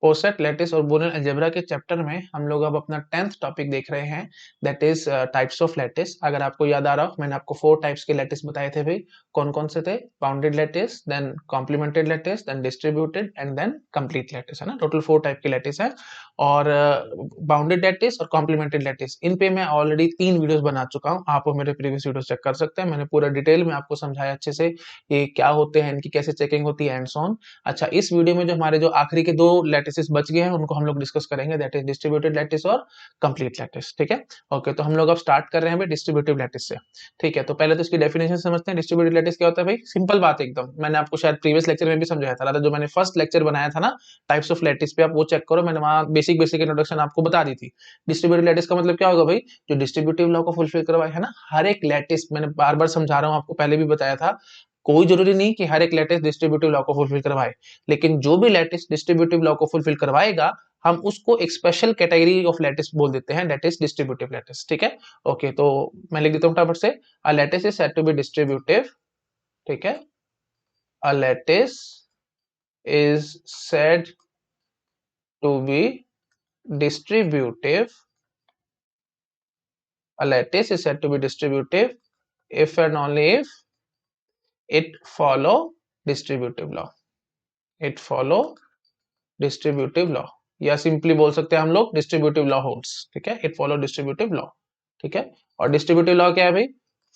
Coset lattice और Boolean algebra के chapter में हम लोग अब अपना 10th टॉपिक देख रहे हैं, that is types of lattice. अगर आपको याद आ रहा हो, मैंने आपको 4 टाइप्स के लैटिस बताए थे भाई। कौन कौन से थे? Bounded lattice, then complemented lattice, then distributed and then complete lattice, है ना। टोटल 4 टाइप के लैटिस है। और बाउंडेड लैटिस और कॉम्प्लीमेंटेड लैटिस, इन पे मैं ऑलरेडी 3 वीडियोस बना चुका हूँ। आप मेरे प्रीवियस वीडियोस चेक कर सकते हैं। मैंने पूरा डिटेल में आपको समझाया अच्छे से ये क्या होते हैं, इनकी कैसे चेकिंग होती है एंड सो ऑन। अच्छा, इस वीडियो में जो हमारे जो आखिरी के 2 लैटिसेस बच गए हैं उनको हम लोग डिस्कस करेंगे, दैट इज डिस्ट्रीब्यूटेड लैटिस और कंप्लीट लैटिस। ठीक है, ओके। तो हम लोग अब स्टार्ट कर रहे हैं भाई डिस्ट्रीब्यूटिव लैटिस से। ठीक है, तो पहले तो इसकी डेफिनेशन समझते हैं। डिस्ट्रीब्यूटेड लैटिस क्या होता है भाई? सिंपल बात है एकदम। मैंने आपको शायद प्रीवियस लेक्चर में भी समझाया था, जो मैंने फर्स्ट लेक्चर बनाया था ना टाइप्स ऑफ लैटिस पे, आप वो चेक करो। मैंने वहां बेसिक बेसिक इंट्रोडक्शन आपको बता दी थी। डिस्ट्रीब्यूटेड लैटिस का मतलब क्या होगा भाई? जो डिस्ट्रीब्यूटिव लॉ को फुलफिल करवाए, है ना। हर एक लैटिस, मैंने बार बार समझा रहा हूँ, आपको पहले भी बताया था, कोई जरूरी नहीं कि हर एक लैटिस डिस्ट्रीब्यूटिव लॉ को फुलफिल करवाए, लेकिन जो भी लैटिस डिस्ट्रीब्यूटिव लॉ को फुलफिल करवाएगा, हम उसको एक स्पेशल कैटेगरी ऑफ लैटिस बोल देते हैं, दैट इज डिस्ट्रीब्यूटिव लैटिस। ठीक है, ओके। तो मैं लिख देता हूं फटाफट से, a lattice is said to be distributive. ठीक है, a lattice is said to be distributive, a lattice is said to be distributive if and only if it follow distributive law, it follow distributive law, या simply बोल सकते हैं हम लोग distributive law holds. ठीक है, इट फॉलो डिस्ट्रीब्यूटिव लॉ। ठीक है, और डिस्ट्रीब्यूटिव लॉ क्या है भाई?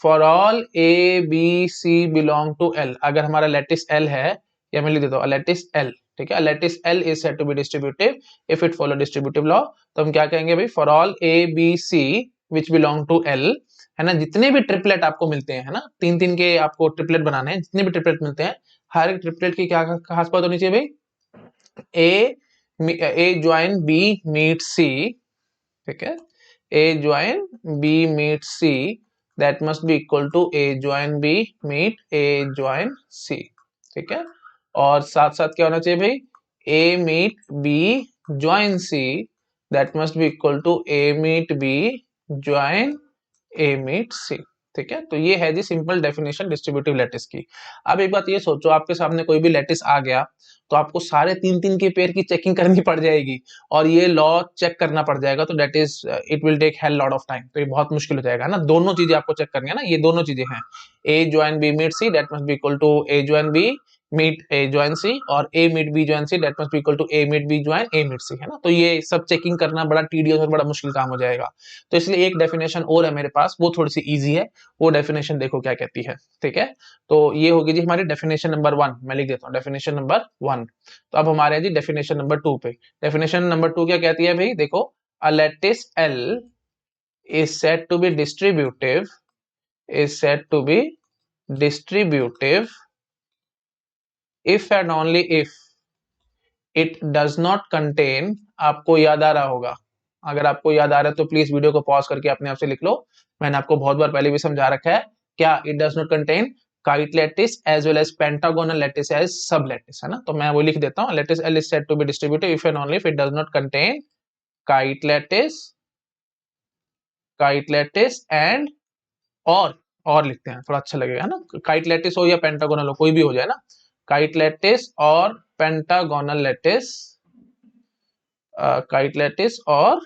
For all a B c belong to L, अगर हमारा लैटिस एल है, या मैं लिख देता हूँ लैटिस एल। ठीक है, lattice L is said to be distributive if it follow distributive law. तो हम क्या कहेंगे भाई? For all a B c which belong to L, है ना, जितने भी ट्रिपलेट आपको मिलते हैं, है ना, 3-3 के आपको ट्रिपलेट बनाने हैं, जितने भी ट्रिपलेट मिलते हैं, हर एक ट्रिपलेट की क्या खास बात होनी चाहिए भाई? A join B meet C, ठीक है, A join B meet C, that must be equal to A join B meet A join C। ठीक है, और साथ साथ क्या होना चाहिए भाई? A meet B join C, that must be equal to A meet B join A meet C। ठीक है, तो ये है जी सिंपल डेफिनेशन डिस्ट्रीब्यूटिव लैटिस की। अब एक बात ये सोचो, आपके सामने कोई भी लैटिस आ गया, तो आपको सारे 3-3 के पेयर की चेकिंग करनी पड़ जाएगी, और ये लॉ चेक करना पड़ जाएगा, तो that is it will take hell lot of time. तो ये बहुत मुश्किल हो जाएगा ना। दोनों चीजें आपको चेक करनी है ना, ये दोनों चीजें हैं, A join B meet C, that must be equal to A join B meet A join C, और A meet B join C, that must be equal to A meet B join A meet C, है ना। तो ये सब checking करना बड़ा tedious और बड़ा मुश्किल काम हो जाएगा। तो इसलिए एक डेफिनेशन और है मेरे पास, वो थोड़ी सी इजी है। वो डेफिनेशन देखो क्या कहती है। ठीक है, तो ये होगी जी हमारी डेफिनेशन नंबर 1। मैं लिख देता हूँ डेफिनेशन नंबर 1। तो अब हमारे जी डेफिनेशन नंबर 2 पे। डेफिनेशन नंबर 2 क्या कहती है भाई? देखो, a lattice L is said to be distributive, is said to be distributive if and only if it does not contain, आपको याद आ रहा होगा, अगर आपको याद आ रहा है तो प्लीज वीडियो को पॉज करके अपने आप से लिख लो। मैंने आपको बहुत बार पहले भी समझा रखा है, क्या it does not contain kite lattice as well as pentagonal lattice as sub lattice, है ना। तो मैं वो लिख देता हूँ, lattice L is said to be distributive if and only if it does not contain kite lattice, kite lattice and, और लिखते हैं थोड़ा अच्छा लगेगा ना, काइट लैटिस हो या पेंटागोनल हो, कोई भी हो जाए ना, काइट लैटिस और पेंटागोनल लैटिस, काइट लैटिस और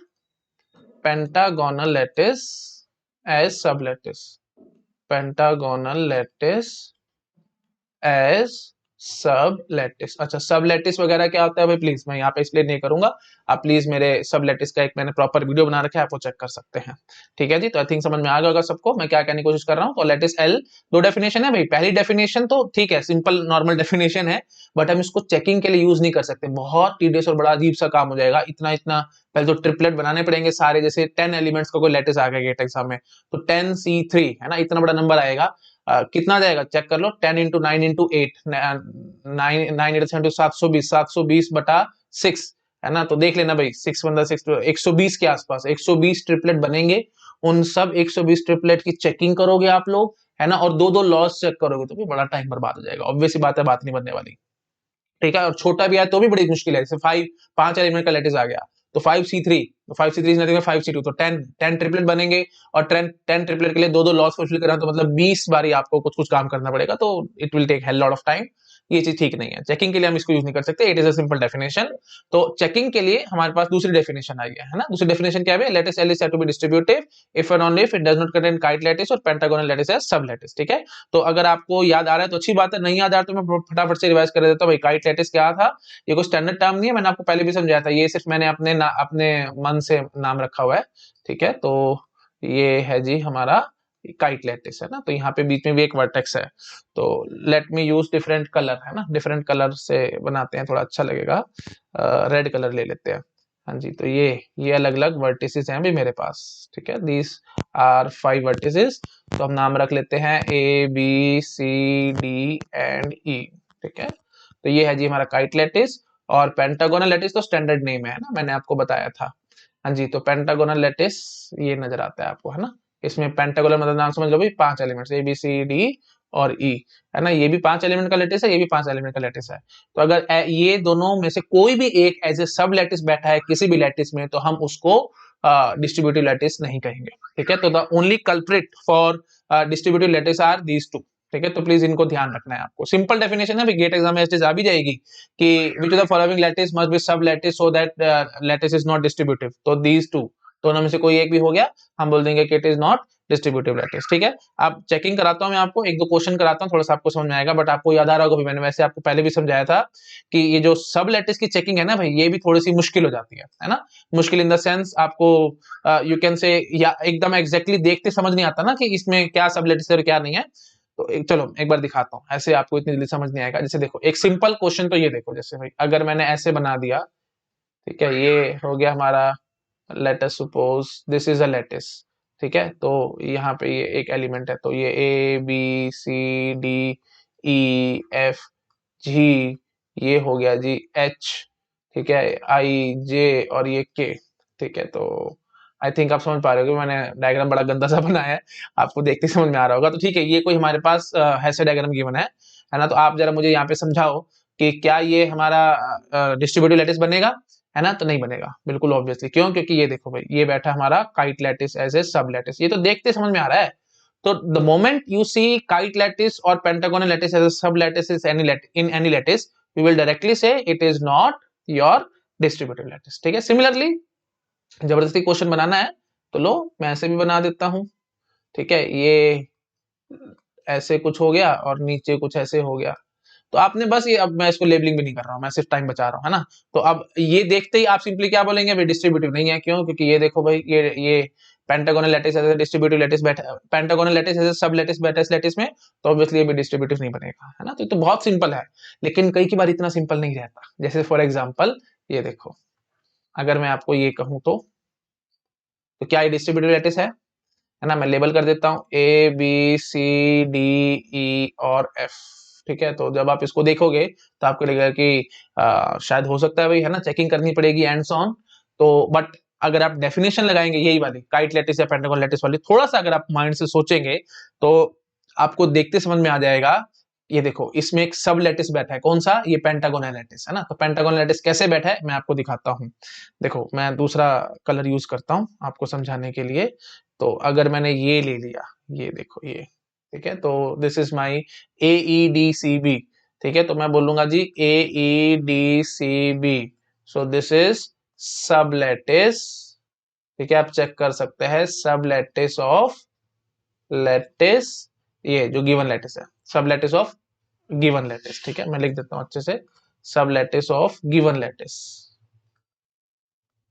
pentagonal lattice as sub lattice, pentagonal lattice as sub lattice. अच्छा, सब लैटिस वगैरह क्या होता है भाई? प्लीज मैं यहाँ पे एक्सप्लेन नहीं करूंगा, आप प्लीज मेरे सब लैटिस का एक मैंने प्रॉपर वीडियो बना रखा है, आप वो चेक कर सकते हैं। ठीक है जी, तो आई थिंक समझ में आ गया होगा सबको मैं क्या कहने की कोशिश कर रहा हूँ। तो लैटिस एल, 2 डेफिनेशन है भाई। पहली डेफिनेशन तो ठीक है, सिंपल नॉर्मल डेफिनेशन है, बट हम इसको चेकिंग के लिए यूज नहीं कर सकते, बहुत टीडियस और बड़ा अजीब सा काम हो जाएगा। इतना इतना पहले तो ट्रिपलेट बनाने पड़ेंगे सारे, जैसे 10 एलिमेंट्स का कोई लैटिस आ गया गेट एग्जाम में, तो 10C3, है ना, इतना बड़ा नंबर आएगा। कितना जाएगा चेक कर लो, 10 इंटू 9 इंटू 8, 720, 720 बटा 6, है ना। तो देख लेना भाई, 6 बंदा 6, 120 के आसपास 120 ट्रिपलेट बनेंगे। उन सब 120 ट्रिपलेट की चेकिंग करोगे आप लोग, है ना, और 2-2 लॉस चेक करोगे, तो भी बड़ा टाइम बर्बाद हो जाएगा। ऑब्वियस बात है, बात नहीं बनने वाली। ठीक है, और छोटा भी आया तो भी बड़ी मुश्किल है, जैसे 5 एलिमेंट का लैटिस आ गया, तो 5C3, तो 5C3 नथिंग 5C2, तो 10 ट्रिपलेट बनेंगे, और 10 ट्रिपलेट के लिए 2-2 लॉस फुलफिल करना, तो मतलब 20 बारी आपको कुछ कुछ काम करना पड़ेगा, तो it will take hell lot of time. ये चीज ठीक नहीं है, चेकिंग के लिए हम इसको यूज नहीं कर सकते, it is a simple definition. तो चेकिंग के लिए हमारे पास दूसरी डेफिनेशन आई है ना। दूसरी डेफिनेशन क्या है, lattice L is said to be distributive if and only if it does not contain kite lattice और pentagonal lattice as sub lattice. ठीक है, तो अगर आपको याद आ रहा है तो अच्छी बात है, नहीं याद आ रहा तो मैं फटाफट से रिवाइज कर देता हूँ। भाई काइट लैटिस क्या था, ये कोई स्टैंडर्ड टर्म नहीं है, मैंने आपको पहले भी समझाया था, ये सिर्फ मैंने अपने मन से नाम रखा हुआ है। ठीक है, तो ये है जी हमारा काइट लैटिस है ना। तो यहाँ पे बीच में भी एक वर्टेक्स है, तो let me use different colour है ना, डिफरेंट कलर से बनाते हैं, थोड़ा अच्छा लगेगा। रेड कलर ले लेते हैं। हाँ जी, तो ये अलग अलग वर्टिसेस हैं अभी मेरे पास। ठीक है, दीज आर 5 वर्टिसेस। तो हम नाम रख लेते हैं A B C D and E. ठीक है, तो ये है जी हमारा काइट लैटिस। और पेंटागोनल लैटिस तो स्टैंडर्ड नेम है ना, मैंने आपको बताया था। हाँ जी, तो पेंटागोनल लैटिस ये नजर आता है आपको है ना। इसमें पेंटागोनल मतलब नाम समझ लो भाई, 5 elements a B C d और ई है ना। ये भी 5 एलिमेंट का लैटिस है, ये भी 5 एलिमेंट का लैटिस है। तो अगर ये दोनों में से कोई भी एक एज ए सब लैटिस बैठा है किसी भी लैटिस में, तो हम उसको डिस्ट्रीब्यूटिव लैटिस नहीं कहेंगे। ठीक है, तो the only culprit for distributive lattice are these two. ठीक है, तो प्लीज इनको ध्यान रखना है आपको। सिंपल डेफिनेशन है, गेट एग्जाम में आ भी जाएगी कि which of the following lattice must be सब lattice so that lattice is not distributive. तो दीज टू, दोनों में से कोई एक भी हो गया, हम बोल देंगे कि it is not distributive lattice. ठीक है, आप चेकिंग कराता हूं मैं आपको, एक दो क्वेश्चन कराता हूं, थोड़ा सा आपको समझ में आएगा। बट आपको याद आ रहा होगा, मैंने वैसे आपको पहले भी समझाया था कि ये जो सब लैटिस की चेकिंग है ना भाई, ये भी थोड़ी सी मुश्किल हो जाती है ना। मुश्किल इन द सेंस आपको यू कैन से या एकदम एग्जैक्टली देखते समझ नहीं आता ना कि इसमें क्या सब लैटिस है और क्या नहीं है। तो चलो एक बार दिखाता हूँ, ऐसे आपको इतनी जल्दी समझ नहीं आएगा। जैसे देखो एक सिंपल क्वेश्चन तो ये देखो, जैसे भाई अगर मैंने ऐसे बना दिया, ठीक है, ये हो गया हमारा, let us suppose this is a lattice. ठीक है, तो यहाँ पे ये एक एलिमेंट है, तो ये a B C D E f g, ये हो गया जी एच। ठीक है, आई जे और ये के। ठीक है, तो आई थिंक आप समझ पा रहे हो कि मैंने डायग्राम बड़ा गंदा सा बनाया है, आपको देखते समझ में आ रहा होगा। तो ठीक है, ये कोई हमारे पास ऐसे डायग्राम गिवन है ना। तो आप जरा मुझे यहाँ पे समझाओ कि क्या ये हमारा डिस्ट्रीब्यूटिव लैटिस बनेगा, है ना। तो नहीं बनेगा बिल्कुल ऑब्वियसली, क्यों, क्योंकि ये देखो भाई, ये बैठा हमारा kite lattice as a sub lattice, ये तो देखते समझ में आ रहा है। तो the moment you see kite lattice और pentagonal lattice as a sub lattice in any lattice, we will directly say it is not your distributive lattice. ठीक है, सिमिलरली जबरदस्ती क्वेश्चन बनाना है तो लो मैं ऐसे भी बना देता हूं। ठीक है, ये ऐसे कुछ हो गया और नीचे कुछ ऐसे हो गया। तो आपने बस ये, अब मैं इसको लेबलिंग भी नहीं कर रहा हूं, मैं सिर्फ टाइम बचा रहा हूं है ना। तो अब ये देखते ही आप सिंपली क्या बोलेंगे भाई, डिस्ट्रीब्यूटिव नहीं है। क्यों, क्योंकि ये देखो भाई, ये pentagonal lattice as distributive lattice बैठा, pentagonal lattice as sub lattice बैठा इस लैटिस में, तो ऑब्वियसली ये भी डिस्ट्रीब्यूटिव नहीं बनेगा है ना। तो ये तो बहुत सिंपल है, लेकिन कई की बार इतना सिंपल नहीं रहता। जैसे फॉर एग्जाम्पल ये देखो, अगर मैं आपको ये कहूं तो क्या ये डिस्ट्रीब्यूटिव लैटिस है ना। मैं लेबल कर देता हूं A B C D E और एफ। ठीक है, तो जब आप इसको देखोगे तो आपको लगेगा कि शायद हो सकता है भाई, है ना, चेकिंग करनी पड़ेगी एंड सो ऑन। तो बट अगर आप डेफिनेशन लगाएंगे यही वाली काइट लैटिस या पेंटागोनल लैटिस वाली, थोड़ा सा अगर आप माइंड से सोचेंगे तो आपको देखते समझ में आ जाएगा। ये देखो इसमें एक सब लैटिस बैठा है, कौन सा, ये पेंटागोनल लैटिस है ना। तो पेंटागोनल लैटिस कैसे बैठा है मैं आपको दिखाता हूँ। देखो मैं दूसरा कलर यूज करता हूँ आपको समझाने के लिए। तो अगर मैंने ये ले लिया, ये देखो ये, ठीक है, तो this is my A E D C B. ठीक है, तो मैं बोलूंगा जी A E D C B, so this is sub lattice. ठीक है, आप चेक कर सकते हैं सब लैटिस ऑफ लैटिस, ये जो गिवन लैटिस है, सब लैटिस ऑफ गिवन लैटिस। ठीक है, मैं लिख देता हूं अच्छे से, सब लैटिस ऑफ गिवन लैटिस।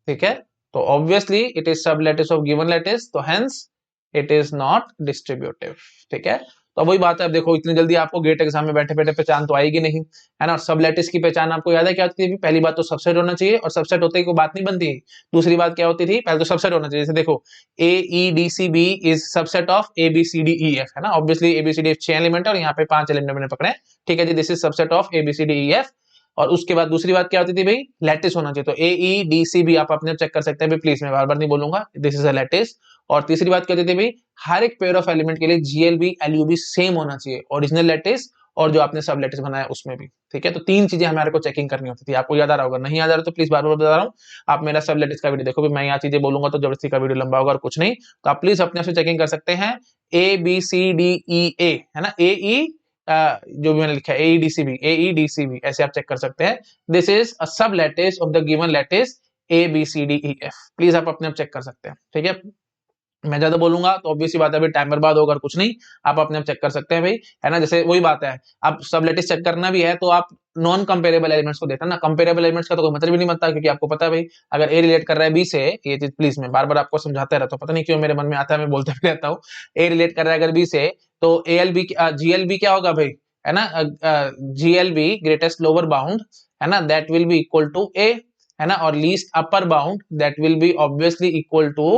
ठीक है, तो obviously it is sub lattice of given lattice, तो hence it is not distributive. ठीक है, तो वही बात है। अब देखो इतनी जल्दी आपको गेट एग्जाम में बैठे बैठे पहचान तो आएगी नहीं, है ना। सब लैटिस की पहचान आपको याद है क्या होती थी, पहली बात तो सबसेट होना चाहिए, और सबसेट होते ही कोई बात नहीं बनती। दूसरी बात क्या होती थी, पहले तो सबसेट होना चाहिए। जैसे देखो A E D C B is subset of A B C D E F, है ना। Obviously A B C D F 6 element है और यहाँ पे 5 एलिमेंट मैंने पकड़े। ठीक है जी, this is subset of A B C D E F. और उसके बाद दूसरी बात क्या होती थी भाई, लैटिस होना चाहिए। तो ए ई डी सी बी आप अपने चेक कर सकते हैं प्लीज, मैं बार बार नहीं बोलूंगा, दिस इज अ लैटिस। और तीसरी बात क्या होती थी भाई, हर एक पेयर ऑफ एलिमेंट के लिए जीएलबी एलयूबी सेम होना चाहिए, ओरिजिनल लैटिस और जो आपने सब लैटिस बनाया उसमें भी। ठीक है, तो 3 चीजें हमारे को चेकिंग करनी होती थी। आपको याद आ रहा होगा, नहीं याद आ रहा तो प्लीज बार बार बता रहा हूँ, आप मेरा सब लैटिस का वीडियो देखो भी, मैं यहाँ चीजें बोलूंगा तो जबरदस्ती का वीडियो लंबा होगा और कुछ नहीं। तो आप प्लीज अपने आप से चेकिंग कर सकते हैं। A B C D E ए, है ना, ए ई जो भी मैंने लिखा है AEDCB ऐसे आप चेक कर सकते हैं। दिस इज अ सब lattice of the given lattice ABCDEF। Please आप अपने आप चेक कर सकते हैं, ठीक है। मैं ज्यादा बोलूंगा तो ऑब्वियसली बात है भाई, टाइम बर्बाद होगा, कुछ नहीं, आप अपने आप चेक कर सकते हैं भाई, है ना। जैसे वही बात है, आप सब लेटिस चेक करना भी है तो आप नॉन कंपेरेबल एलिमेंट्स को देखना ना, कंपेरेबल एलिमेंट्स का तो कोई मतलब ही नहीं बनता, क्योंकि आपको पता है भाई, अगर ए रिलेट कर रहा है बी से, ये चीज प्लीज मैं बार बार आपको समझाता रहता हूँ, पता नहीं क्यों मेरे मन में आता है, मैं बोलते भी रहता हूँ। ए रिलेट कर रहा है अगर बी से, तो ALB GLB क्या होगा भाई, है ना, GLB ग्रेटेस्ट लोअर बाउंड, है ना, that will be equal to A, है ना, और least upper bound that will be obviously equal to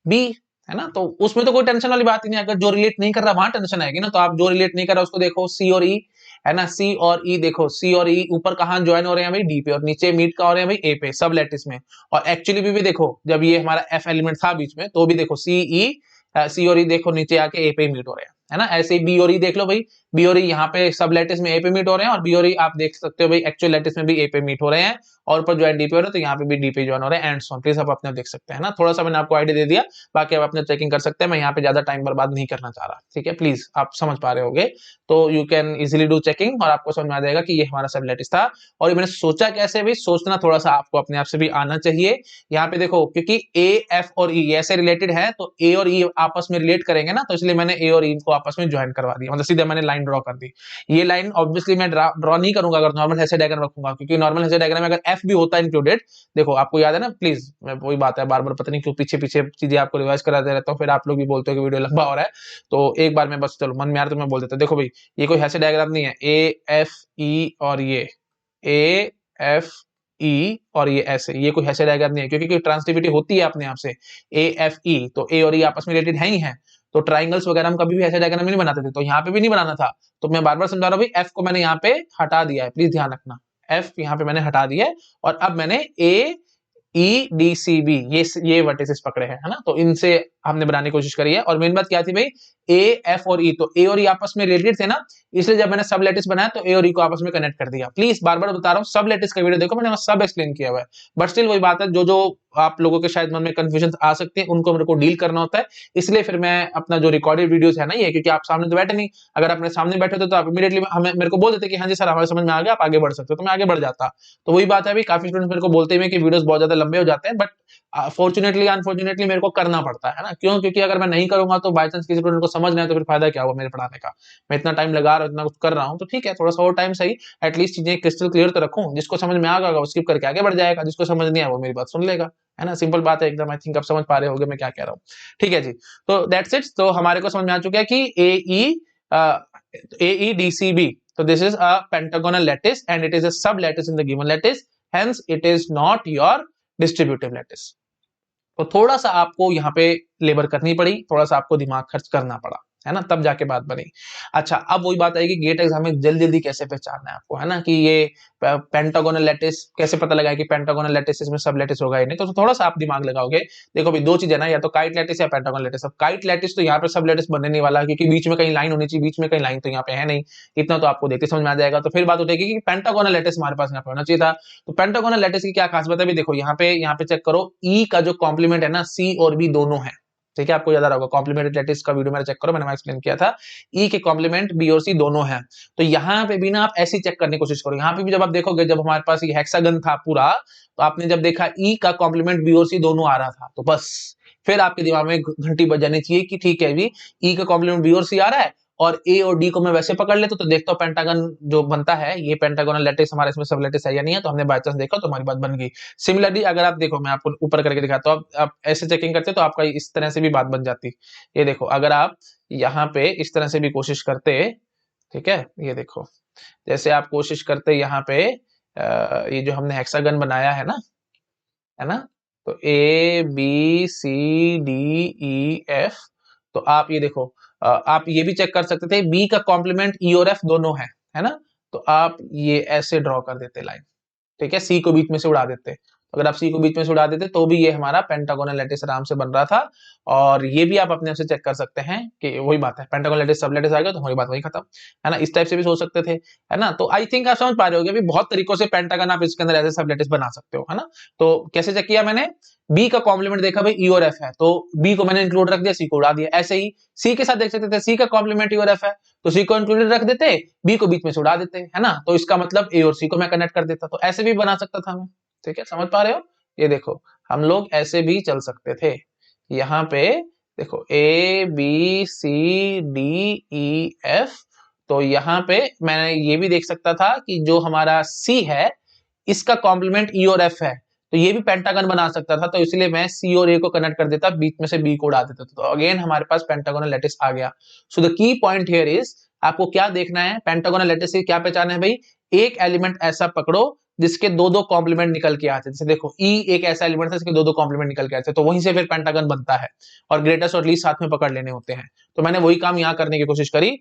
B, है ना। तो उसमें तो कोई टेंशन वाली बात ही नहीं, अगर जो रिलेट नहीं कर रहा वहां टेंशन आएगी ना, तो आप जो रिलेट नहीं कर रहा उसको देखो सी और ई, है ना, सी और ई देखो, सी और ई ऊपर कहां ज्वाइन हो रहे हैं भाई, डी पे, और नीचे मीट का हो रहे हैं भाई ए पे, सब लैटिस में। और एक्चुअली भी देखो, जब ये हमारा एफ एलिमेंट था बीच में, तो भी देखो सी और ई देखो नीचे आके ए पे मीट हो रहे हैं, है ना। ऐसे ही बी और ई देख लो भाई, बी और ई यहाँ पे सब लैटिस में ए पे मीट हो रहे हैं, और बी और ई आप देख सकते हो भाई एक्चुअल लैटिस में भी ए पे मीट हो रहे हैं, और ऊपर ज्वाइन डी पे हो रहे हैं, तो यहाँ पे भी डी पे ज्वाइन हो रहे हैं, एंड सो ऑन। प्लीज आप अपने देख सकते हैं ना, थोड़ा सा मैंने आपको आइडिया दे दिया, बाकी आप अपने चेकिंग कर सकते हैं, मैं यहाँ पे ज्यादा टाइम बर्बाद नहीं करना चाह रहा, ठीक है। प्लीज आप समझ पा रहे होगे, तो you can easily do checking, और आपको समझ में आ जाएगा कि ये हमारा सब लैटिस था। और ये मैंने सोचा कैसे भाई, सोचना थोड़ा सा आपको अपने आप से भी आना चाहिए। यहाँ पे देखो, क्योंकि ए एफ और ई ऐसे रिलेटेड है, तो ए और ई आपस में रिलेट करेंगे ना, तो इसलिए मैंने ए और ई को आपस में ज्वाइन करवा दिया, मतलब सीधे मैंने लाइन ड्रॉ कर दी। ये लाइन ऑब्वियसली मैं ड्रॉ नहीं करूंगा अगर नॉर्मल हेसियड डायग्राम रखूंगा, क्योंकि नॉर्मल हेसियड डायग्राम में अगर एफ भी होता है इंक्लूडेड, देखो आपको याद है ना, प्लीज मैं वही बात है, बार बार पता नहीं क्यों पीछे पीछे चीजें आपको रिवाइज कराते रहता हूँ, फिर आप लोग भी बोलते हो कि वीडियो लंबा हो रहा है, तो एक बार मैं बस चलो मन में आ रहा तो मैं बोल देता हूँ। देखो भाई, ये कोई हेसियड डायग्राम नहीं है, AFE और ये AFE और ये ऐसे, ये कोई हेसियड डायग्राम नहीं है, क्योंकि ट्रांसटिविटी होती है अपने आप से, AFE, तो ए और ई आपस में रिलेटेड है ही है, तो ट्राइंगल्स वगैरह हम कभी भी ऐसे डायग्राम नहीं बनाते थे, तो यहाँ पे भी नहीं बनाना था। तो मैं बार बार समझा रहा हूँ भाई, एफ को मैंने यहाँ पे हटा दिया है, प्लीज ध्यान रखना, एफ यहाँ पे मैंने हटा दिया है, और अब मैंने AEDCB ये वर्टिसेस पकड़े हैं, है ना, तो इनसे हमने बनाने की कोशिश करी है। और मेन बात क्या थी भाई, ए एफ और ई, तो ए और ई आपस में रिलेटेड थे ना, इसलिए जब मैंने सब लेटिस बनाया तो ए और ई को आपस में कनेक्ट कर दिया। प्लीज बार बार बता रहा हूँ, सब लेटिस का वीडियो देखो, मैंने सब एक्सप्लेन किया हुआ है, बट स्टिल वही बात है, जो जो आप लोगों के शायद मन में कंफ्यूजन आ सकते हैं, उनको मेरे को डील करना होता है, इसलिए फिर मैं अपना जो रिकॉर्डेड वीडियोस है ना, ये, क्योंकि आप सामने तो बैठे नहीं, अगर अपने सामने बैठे होते तो आप इमीडिएटली हमें मेरे को बोल देते कि हाँ जी सर हमारे समझ में आ गया, आप आगे बढ़ सकते हो, तो मैं आगे बढ़ जाता। तो वही बात है अभी, काफी स्टूडेंट्स मेरे को बोलते हैं कि वीडियोस बहुत ज्यादा लंबे हो जाते हैं, बट फॉर्चुनेटली अनफॉर्चुनेटली मेरे को करना पड़ता है ना, क्यों, क्योंकि अगर मैं नहीं करूंगा तो बाय चांस किसी स्टूडेंट को समझ नहीं आए तो फिर फायदा क्या हुआ मेरे पढ़ाने का। मैं इतना टाइम लगा रहा हूँ, इतना कुछ कर रहा हूँ, तो ठीक है थोड़ा सा और टाइम सही, एटलीस्ट चीजें क्रिस्टल क्लियर तो रखूं, जिसको समझ में आ गया वो स्किप करके आगे बढ़ जाएगा, जिसको समझ नहीं आया वो मेरी बात सुन लेगा, है ना, सिंपल बात है एकदम। आई थिंक आप समझ पा रहे होगे मैं क्या कह रहा हूँ, ठीक है जी। तो दैट्स इट, तो हमारे को समझ में आ चुका है कि AEDCB, so this is a pentagonal lattice and it is a sub lattice in the given lattice, hence it is not your distributive lattice। तो थोड़ा सा आपको यहाँ पे लेबर करनी पड़ी, थोड़ा सा आपको दिमाग खर्च करना पड़ा, है ना, तब जाके बात बनी। अच्छा अब वही बात आएगी, गेट एग्जाम में जल्दी जल्दी कैसे पहचानना है आपको, है ना, कि ये पेंटागोनल लैटिस कैसे पता लगा कि पेंटागोनल लैटिस इसमें सब लैटिस होगा ही नहीं, तो थोड़ा सा आप दिमाग लगाओगे। देखो भाई दो चीजें ना, या तो काइट लैटिस या पेंटागोनल लैटिस। अब काइट लैटिस तो यहाँ पे सब लैटिस बनने नहीं वाला, क्योंकि बीच में कहीं लाइन होनी चाहिए, बीच में कहीं लाइन तो यहाँ पे है नहीं, इतना तो आपको देखते समझ में आ जाएगा। तो फिर बात उठेगी कि पेंटागोनल लैटिस हमारे पास यहाँ पे होना चाहिए था। तो पेंटागोनल लैटिस की क्या खास बात है, भी देखो यहाँ पे चेक करो, ई का जो कॉम्प्लीमेंट है ना, सी और बी दोनों है, ठीक है, आपको याद आ रहा होगा कॉम्प्लीमेंटेड लैटिस का वीडियो मेरा चेक करो, मैंने वहां एक्सप्लेन किया था, ई के कॉम्प्लीमेंट बी और सी दोनों हैं। तो यहाँ पे भी ना आप ऐसे चेक करने की कोशिश करो, यहाँ पे भी जब आप देखोगे, जब हमारे पास ये हेक्सागन था पूरा, तो आपने जब देखा ई का कॉम्प्लीमेंट बी और सी दोनों आ रहा था, तो बस फिर आपके दिमाग में घंटी बज जानी चाहिए कि ठीक है जी, ई का कॉम्प्लीमेंट बी और सी आ रहा है, और ए और डी को मैं वैसे पकड़ लेता तो देखता हूँ पेंटागन जो बनता है, ये पेंटागोनल लैटिस हमारे इसमें सब लैटिस है या नहीं है, तो हमने बाय चांस देखा तो हमारी बात बन गई। सिमिलरली अगर आप देखो, मैं आपको ऊपर करके दिखाता हूँ, आप ऐसे चेकिंग करते तो आपका इस तरह से भी बात बन जाती। ये देखो, अगर आप यहाँ पे इस तरह से भी कोशिश करते, ठीक है, ये देखो, जैसे आप कोशिश करते यहाँ पे, ये जो हमने हेक्सागन बनाया है ना, तो ABCDEF, तो आप ये देखो, आप ये भी चेक कर सकते थे, बी का कॉम्प्लीमेंट ई और एफ दोनों है ना, तो आप ये ऐसे ड्रॉ कर देते लाइन, ठीक है, सी को बीच में से उड़ा देते, तो अगर आप सी को बीच में से उड़ा देते तो भी ये हमारा पेंटागोनल लैटिस आराम से बन रहा था। और ये भी आप अपने आप से चेक कर सकते हैं कि वही बात है, पेंटागोनल लैटिस सब लैटिस आ गया तो हमारी बात वही खत्म, है ना। इस टाइप से भी सोच सकते थे, है ना। तो आई थिंक आप समझ पा रहे होगे अभी बहुत तरीकों से पेंटागन आप इसके अंदर ऐसे सब लैटिस बना सकते हो, है ना। तो कैसे चेक किया मैंने, बी का कॉम्प्लीमेंट देखा भाई ई और एफ है, तो बी को मैंने इंक्लूड रख दिया, सी को उड़ा दिया। ऐसे ही सी के साथ देख सकते थे, सी का कॉम्प्लीमेंट ई और एफ है तो सी को इंक्लूडेड रख देते, बी को बीच में से उड़ा देते, है ना। तो इसका मतलब ए और सी को मैं कनेक्ट कर देता, तो ऐसे भी बना सकता था मैं। ठीक है, समझ पा रहे हो। ये देखो हम लोग ऐसे भी चल सकते थे। यहाँ पे देखो a B C D E f, तो यहाँ पे मैं ये भी देख सकता था कि जो हमारा सी है इसका कॉम्प्लीमेंट ई और एफ है, तो ये भी पेंटागन बना सकता था, तो इसलिए मैं सी और ए को कनेक्ट कर देता, बीच में से बी को उड़ा देता, तो अगेन हमारे पास पेंटागोनल लैटिस आ गया। So the key point here is, आपको क्या देखना है पेंटागोनल लैटिस की क्या पहचान है भाई, एक एलिमेंट ऐसा पकड़ो जिसके दो दो कॉम्प्लीमेंट निकल के आते हैं। जैसे देखो ई एक ऐसा एलिमेंट है जिसके दो दो कॉम्प्लीमेंट निकल के आते हैं, तो वहीं से फिर पेंटागन बनता है और ग्रेटेस्ट और लीस्ट साथ में पकड़ लेने होते हैं। तो मैंने वही काम यहाँ करने की कोशिश करी,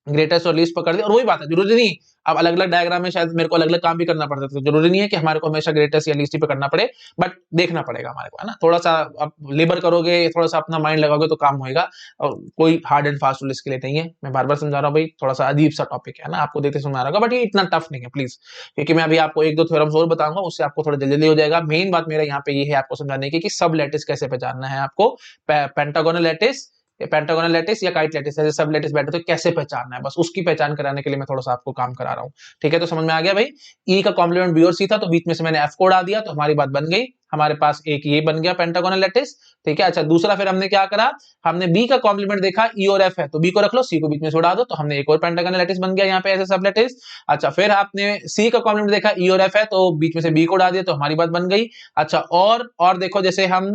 ग्रेटेस्ट और लीस्ट पकड़ दिया। और वही बात है, जरूरी नहीं अब अलग अलग डायग्राम में शायद मेरे को अलग अलग काम भी करना पड़ता है, तो जरूरी नहीं है कि हमारे को हमेशा ग्रेटेस्ट या लीस्ट ही पकड़ना पड़े, बट देखना पड़ेगा हमारे को, है ना। थोड़ा सा आप लेबर करोगे, थोड़ा सा अपना माइंड लगाओगे तो काम होएगा, और कोई हार्ड एंड फास्ट रूल इसके लिए नहीं है। मैं बार बार समझा रहा हूँ भाई, थोड़ा सा अजीब सा टॉपिक है ना, आपको देखते समझ आ रहा होगा, बट ये इतना टफ नहीं है प्लीज, क्योंकि मैं अभी आपको एक दो थ्योरम्स और बताऊंगा, उससे आपको थोड़ा जल्दी हो जाएगा। मेन बात मेरा यहाँ पे ये है आपको समझाने की कि सब लैटिस कैसे पहचानना है आपको, पेंटागोनल लैटिस, पेंटागोनल लैटिस या काइट लैटिस, ऐसे सब लैटिस बैठे तो कैसे पहचानना है, बस उसकी पहचान कराने के लिए मैं थोड़ा सा आपको काम करा रहा हूँ। ठीक है, तो समझ में आ गया भाई। ई का कॉम्प्लीमेंट बी और सी था, तो बीच में से मैंने एफ को उड़ा दिया, तो हमारी बात बन गई, हमारे पास एक ये बन गया पेंटागोनल लैटिस। ठीक है, अच्छा दूसरा फिर हमने क्या करा, हमने बी का कॉम्प्लीमेंट देखा ई और एफ है, तो बी को रख लो, सी को बीच में से उड़ा दो, तो हमने एक और पेंटागोनल लैटिस बन गया यहाँ पे ऐसे सब लैटिस। अच्छा फिर आपने सी का कॉम्प्लीमेंट देखा ई और एफ है, तो बीच में से बी को उड़ा दिया, तो हमारी बात बन गई। अच्छा और देखो जैसे हम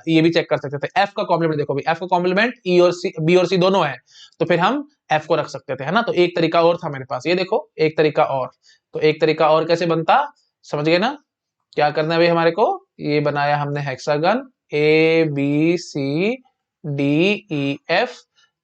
ये भी चेक कर सकते थे, एफ का कॉम्प्लीमेंट देखो भाई, एफ का कॉम्प्लीमेंट ई और सी, बी और सी दोनों है, तो फिर हम एफ को रख सकते थे, है ना। तो एक तरीका और था मेरे पास, ये देखो एक तरीका और, तो एक तरीका और कैसे बनता, समझ गए ना। क्या करना है भाई हमारे को, ये बनाया हमने hexagon a B C D E f,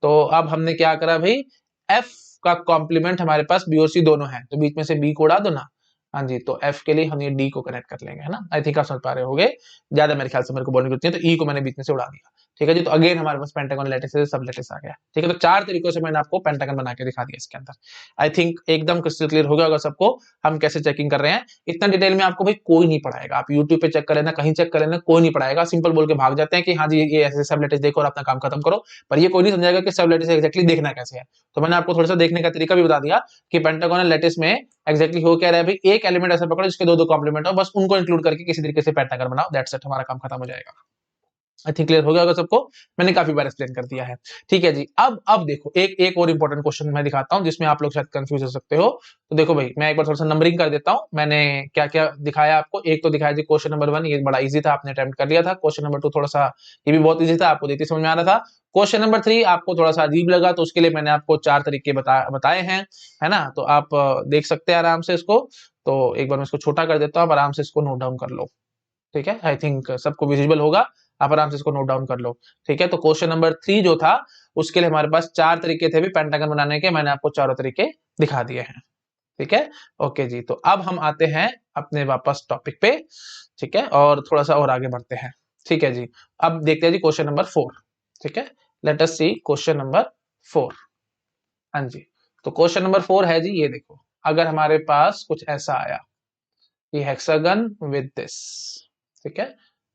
तो अब हमने क्या करा भाई, एफ का कॉम्प्लीमेंट हमारे पास बी और सी दोनों है, तो बीच में से बी को उड़ा दो ना। हाँ जी, तो एफ के लिए हम ये डी को कनेक्ट कर लेंगे, है ना। आई थिंक आप समझ पा रहे होगे, ज्यादा मेरे ख्याल से मेरे को बोलने की जरूरत नहीं है, तो ई को मैंने बीच में से उड़ा दिया। ठीक है जी, तो अगेन हमारे पास पेंटागन लैटिस से सब लैटिस आ गया। ठीक है, तो चार तरीकों से मैंने आपको पेंटागन बना के दिखा दिया इसके अंदर। आई थिंक एकदम क्रिस्टल क्लियर हो गया होगा सबको हम कैसे चेकिंग कर रहे हैं। इतना डिटेल में आपको भाई कोई नहीं पढ़ाएगा, आप यूट्यूब पे चेक कर लेना, कहीं चेक कर लेना, कोई नहीं पढ़ाएगा। सिंपल बोल के भाग जाते हैं कि हाँ जी ये ऐसे सब लैटिस देखो और अपना काम खत्म करो, पर ये कोई नहीं समझाएगा कि सब लैटिस एक्जैक्टली देखना कैसे है। तो मैंने आपको थोड़ा सा देखने का तरीका भी बता दिया कि पेंटागोनल लैटिस में एक्जैक्टली हो क्या रहा है भाई, एक एलिमेंट ऐसा पकड़ो जिसके दो दो कॉम्प्लीमेंट हो, बस उनको इंक्लूड करके किसी तरीके से पेंटागन बनाओ, दैट्स इट, हमारा काम खत्म हो जाएगा। आई थिंक क्लियर हो गया होगा सबको, मैंने काफी बार एक्सप्लेन कर दिया है। ठीक है जी, अब देखो एक और इंपॉर्टेंट क्वेश्चन मैं दिखाता हूं जिसमें आप लोग शायद कंफ्यूज हो सकते हो। तो देखो भाई मैं एक बार थोड़ा सा नंबरिंग कर देता हूं, मैंने क्या क्या दिखाया आपको। एक तो दिखाया जी क्वेश्चन नंबर 1, ये बड़ा इजी था, आपने अटेम्प्ट कर लिया था। क्वेश्चन नंबर 2 थोड़ा सा ये भी बहुत इजी था, आपको देखते समझ में आ रहा था। क्वेश्चन नंबर 3 आपको थोड़ा सा अजीब लगा, तो उसके लिए मैंने आपको 4 तरीके बताए हैं, है ना। तो आप देख सकते हैं आराम से इसको। तो एक बार मैं इसको छोटा कर देता हूं, आराम से इसको नोट डाउन कर लो। ठीक है, आई थिंक सबको विजिबल होगा, आप आराम से इसको नोट डाउन कर लो। ठीक है, तो क्वेश्चन नंबर 3 जो था उसके लिए हमारे पास 4 तरीके थे भी पेंटागन बनाने के, मैंने आपको चारों तरीके दिखा दिए हैं। ठीक है, ओके जी, तो अब हम आते हैं अपने वापस टॉपिक पे। ठीक है, और थोड़ा सा और आगे बढ़ते हैं। ठीक है जी, अब देखते हैं जी क्वेश्चन नंबर 4। ठीक है, लेट अस सी क्वेश्चन नंबर 4। हाँ जी, तो क्वेश्चन नंबर 4 है जी, ये देखो अगर हमारे पास कुछ ऐसा आया, ये हेक्सागन विद दिस। ठीक है,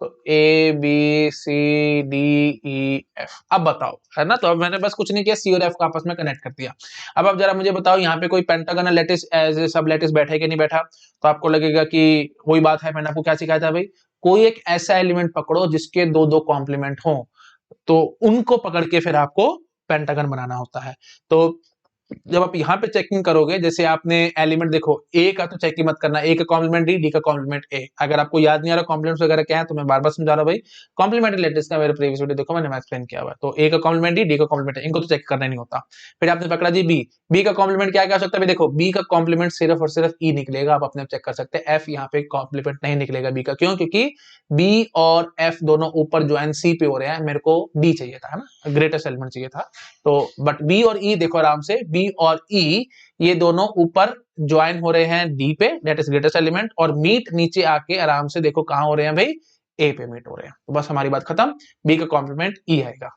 तो a B C D E f, अब बताओ, है ना। तो अब मैंने बस कुछ नहीं किया, सी और एफ को आपस में कनेक्ट कर दिया। अब आप जरा मुझे बताओ यहाँ पे कोई pentagon lattice as a sub lattice बैठा है कि नहीं बैठा। तो आपको लगेगा कि वही बात है, मैंने आपको क्या सिखाया था भाई, कोई एक ऐसा एलिमेंट पकड़ो जिसके दो दो कॉम्प्लीमेंट हो, तो उनको पकड़ के फिर आपको पेंटागन बनाना होता है। तो जब आप यहाँ पे चेकिंग करोगे, जैसे आपने एलिमेंट देखो ए का तो चेकिंग मत करना, ए का कॉम्प्लीमेंट डी, डी का कॉम्प्लीमेंट ए। अगर आपको याद नहीं आ रहा कॉम्प्लीमेंट्स वगैरह क्या है, तो मैं बार बार समझा रहा हूँ भाई, कॉम्प्लीमेंट्री लैटिस का मेरे प्रीवियस वीडियो देखो, मैंने एक्सप्लेन किया हुआ है। तो ए का कॉम्प्लीमेंट डी, डी का कॉम्प्लीमेंट ए, इनको तो चेक करना नहीं होता। फिर आपने पकड़ा जी बी, बी का कॉम्प्लीमेंट क्या क्या हो सकता है, देखो बी का कॉम्प्लीमेंट सिर्फ और सिर्फ ई निकलेगा, आप अपने आप चेक कर सकते हैं। एफ यहाँ पे कॉम्प्लीमेंट नहीं निकलेगा बी का, क्यों, क्योंकि बी और एफ दोनों ऊपर ज्वाइन सी पे हो रहे हैं, मेरे को डी चाहिए था, है ना। ग्रेटेस्ट एलिमेंट चाहिए था। तो बट बी और ई देखो आराम से, बी और ई ये दोनों ऊपर ज्वाइन हो रहे हैं डी पे, दैट इज ग्रेटेस्ट एलिमेंट, और मीट नीचे आके आराम से देखो कहां हो रहे हैं भाई, ए पे मीट हो रहे हैं। तो बस हमारी बात खत्म, बी का कॉम्प्लीमेंट ई आएगा।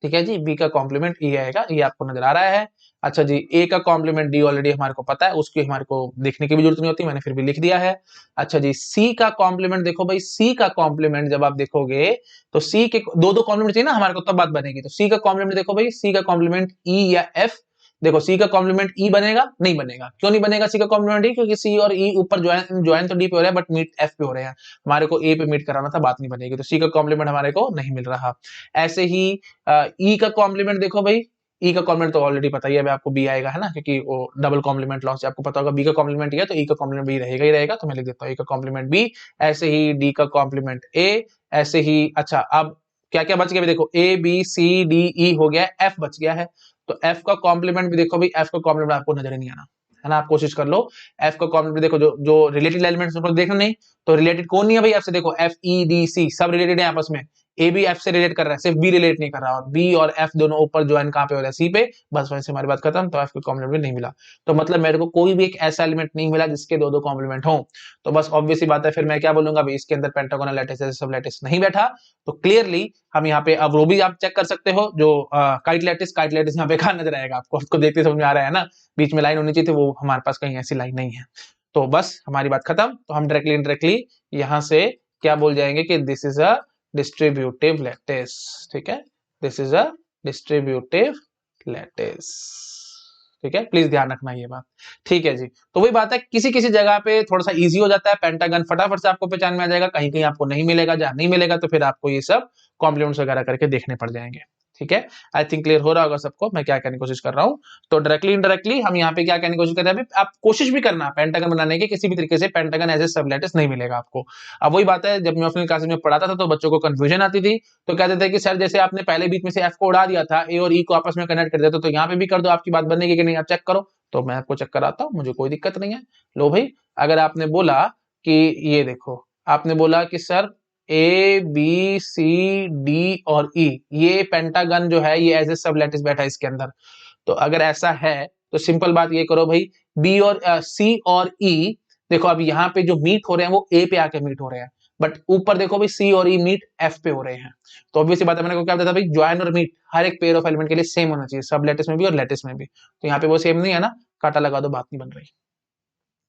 ठीक है जी, बी का कॉम्प्लीमेंट ई आएगा, ये आपको नजर आ रहा है। अच्छा जी, ए का कॉम्प्लीमेंट डी ऑलरेडी हमारे को पता है, उसकी हमारे को देखने की भी जरूरत नहीं होती, मैंने फिर भी लिख दिया है। अच्छा जी, सी का कॉम्प्लीमेंट देखो भाई, सी का कॉम्प्लीमेंट जब आप देखोगे तो सी के दो दो कॉम्प्लीमेंट चाहिए ना हमारे को, तब बात बनेगी। तो सी का कॉम्प्लीमेंट देखो भाई, सी का कॉम्प्लीमेंट ई या एफ। देखो सी का कॉम्प्लीमेंट ई बनेगा, नहीं बनेगा, क्यों नहीं बनेगा सी का कॉम्प्लीमेंट ई? क्योंकि सी और ई ऊपर ज्वाइन ज्वाइन तो डी पे हो रहा है, बट मीट एफ पे हो रहे हैं, हमारे को ए पे मीट कराना था, बात नहीं बनेगी, तो सी का कॉम्प्लीमेंट हमारे को नहीं मिल रहा। ऐसे ही ई का कॉम्प्लीमेंट देखो भाई, ई का कॉम्प्लीमेंट तो ऑलरेडी पता ही है आपको, बी आएगा है ना, क्योंकि वो डबल कॉम्प्लीमेंट लॉ से आपको पता होगा, बी का कॉम्प्लीमेंट है तो ई का कॉम्प्लीमेंट बी रहेगा ही रहेगा, तो मैं लिख देता हूँ ई का कॉम्प्लीमेंट बी। ऐसे ही डी का कॉम्प्लीमेंट ए, ऐसे ही। अच्छा, अब क्या क्या बच गया देखो, a B C D E हो गया, एफ बच गया है। तो एफ का कॉम्प्लीमेंट भी देखो भाई, एफ का कॉम्प्लीमेंट आपको नजर ही नहीं आना है ना, आप कोशिश कर लो। एफ का कॉम्प्लीमेंट देखो, जो जो रिलेटेड एलिमेंट्स उनको देखना नहीं, तो रिलेटेड कौन नहीं है भाई एफ से? देखो एफ ई डी सी सब रिलेटेड है आपस में, ए भी एफ से रिलेट कर रहा है, सिर्फ बी रिलेट नहीं कर रहा, और बी और एफ दोनों ऊपर ज्वाइन कहां पे हो रहा है? सी पे। बस वैसे हमारी बात खत्म, तो एफ का कॉम्प्लीमेंट नहीं मिला। तो मतलब मेरे को कोई भी एक ऐसा एलिमेंट नहीं मिला जिसके दो दो कॉम्प्लीमेंट हो। तो बस ऑब्वियस ही बात है, फिर मैं क्या बोलूंगा भाई, इसके अंदर पेंटागोनल लैटिस सब लैटिस नहीं बैठा। तो क्लियरली हम यहाँ पे, अब वो भी आप चेक कर सकते हो, जो काइट लैटिस यहाँ पे कहाँ नजर आएगा आपको? उसको देखते समझ में आ रहा है ना, बीच में लाइन होनी चाहिए थी, वो हमारे पास कहीं ऐसी लाइन नहीं है। तो बस हमारी बात खत्म, तो हम डायरेक्टली इनडायरेक्टली यहाँ से क्या बोल जाएंगे कि this is a distributive lattice. ठीक है, this is a distributive lattice. ठीक है, प्लीज ध्यान रखना ये बात। ठीक है जी, तो वही बात है, किसी किसी जगह पे थोड़ा सा इजी हो जाता है, पेंटागन फटाफट से आपको पहचान में आ जाएगा, कहीं कहीं आपको नहीं मिलेगा, जहां नहीं मिलेगा तो फिर आपको ये सब कॉम्प्लीमेंट्स वगैरह करके देखने पड़ जाएंगे। ठीक है, आई थिंक क्लियर हो रहा होगा सबको मैं क्या कहने की कोशिश कर रहा हूँ। तो डायरेक्टली इनडायरेक्टली हम यहाँ पे क्या कहने की कोशिश कर रहे हैं, आप कोशिश भी करना पेंटागन बनाने की, किसी भी तरीके से pentagon as a sub lattice नहीं मिलेगा आपको। अब वही बात है, जब मैं अपनी क्लास में पढ़ाता था तो बच्चों को कंफ्यूजन आती थी, तो कहते थे कि सर जैसे आपने पहले बीच में से एफ को उड़ा दिया था, ए और ई को आपस में कनेक्ट कर देते, तो यहाँ पे भी कर दो, आपकी बात बनेगी कि नहीं, आप चेक करो। तो मैं आपको चेक कराता हूँ, मुझे कोई दिक्कत नहीं है। लो भाई, अगर आपने बोला कि ये देखो, आपने बोला कि sir a B C d और ई ये पेंटागन जो है ये एज ए सब लैटिस बैठा है इसके अंदर, तो अगर ऐसा है तो सिंपल बात ये करो भाई, बी और सी और ई देखो, अब यहाँ पे जो मीट हो रहे हैं वो ए पे आके मीट हो रहे हैं, बट ऊपर देखो भाई सी और ई मीट एफ पे हो रहे हैं। तो ऑब्वियसली बात है, मैंने को क्या बताया था भाई, ज्वाइन और मीट हर एक पेयर ऑफ एलिमेंट के लिए सेम होना चाहिए, सब लैटिस में भी और लैटिस में भी। तो यहाँ पे वो सेम नहीं है ना, काटा लगा दो, बात नहीं बन रही।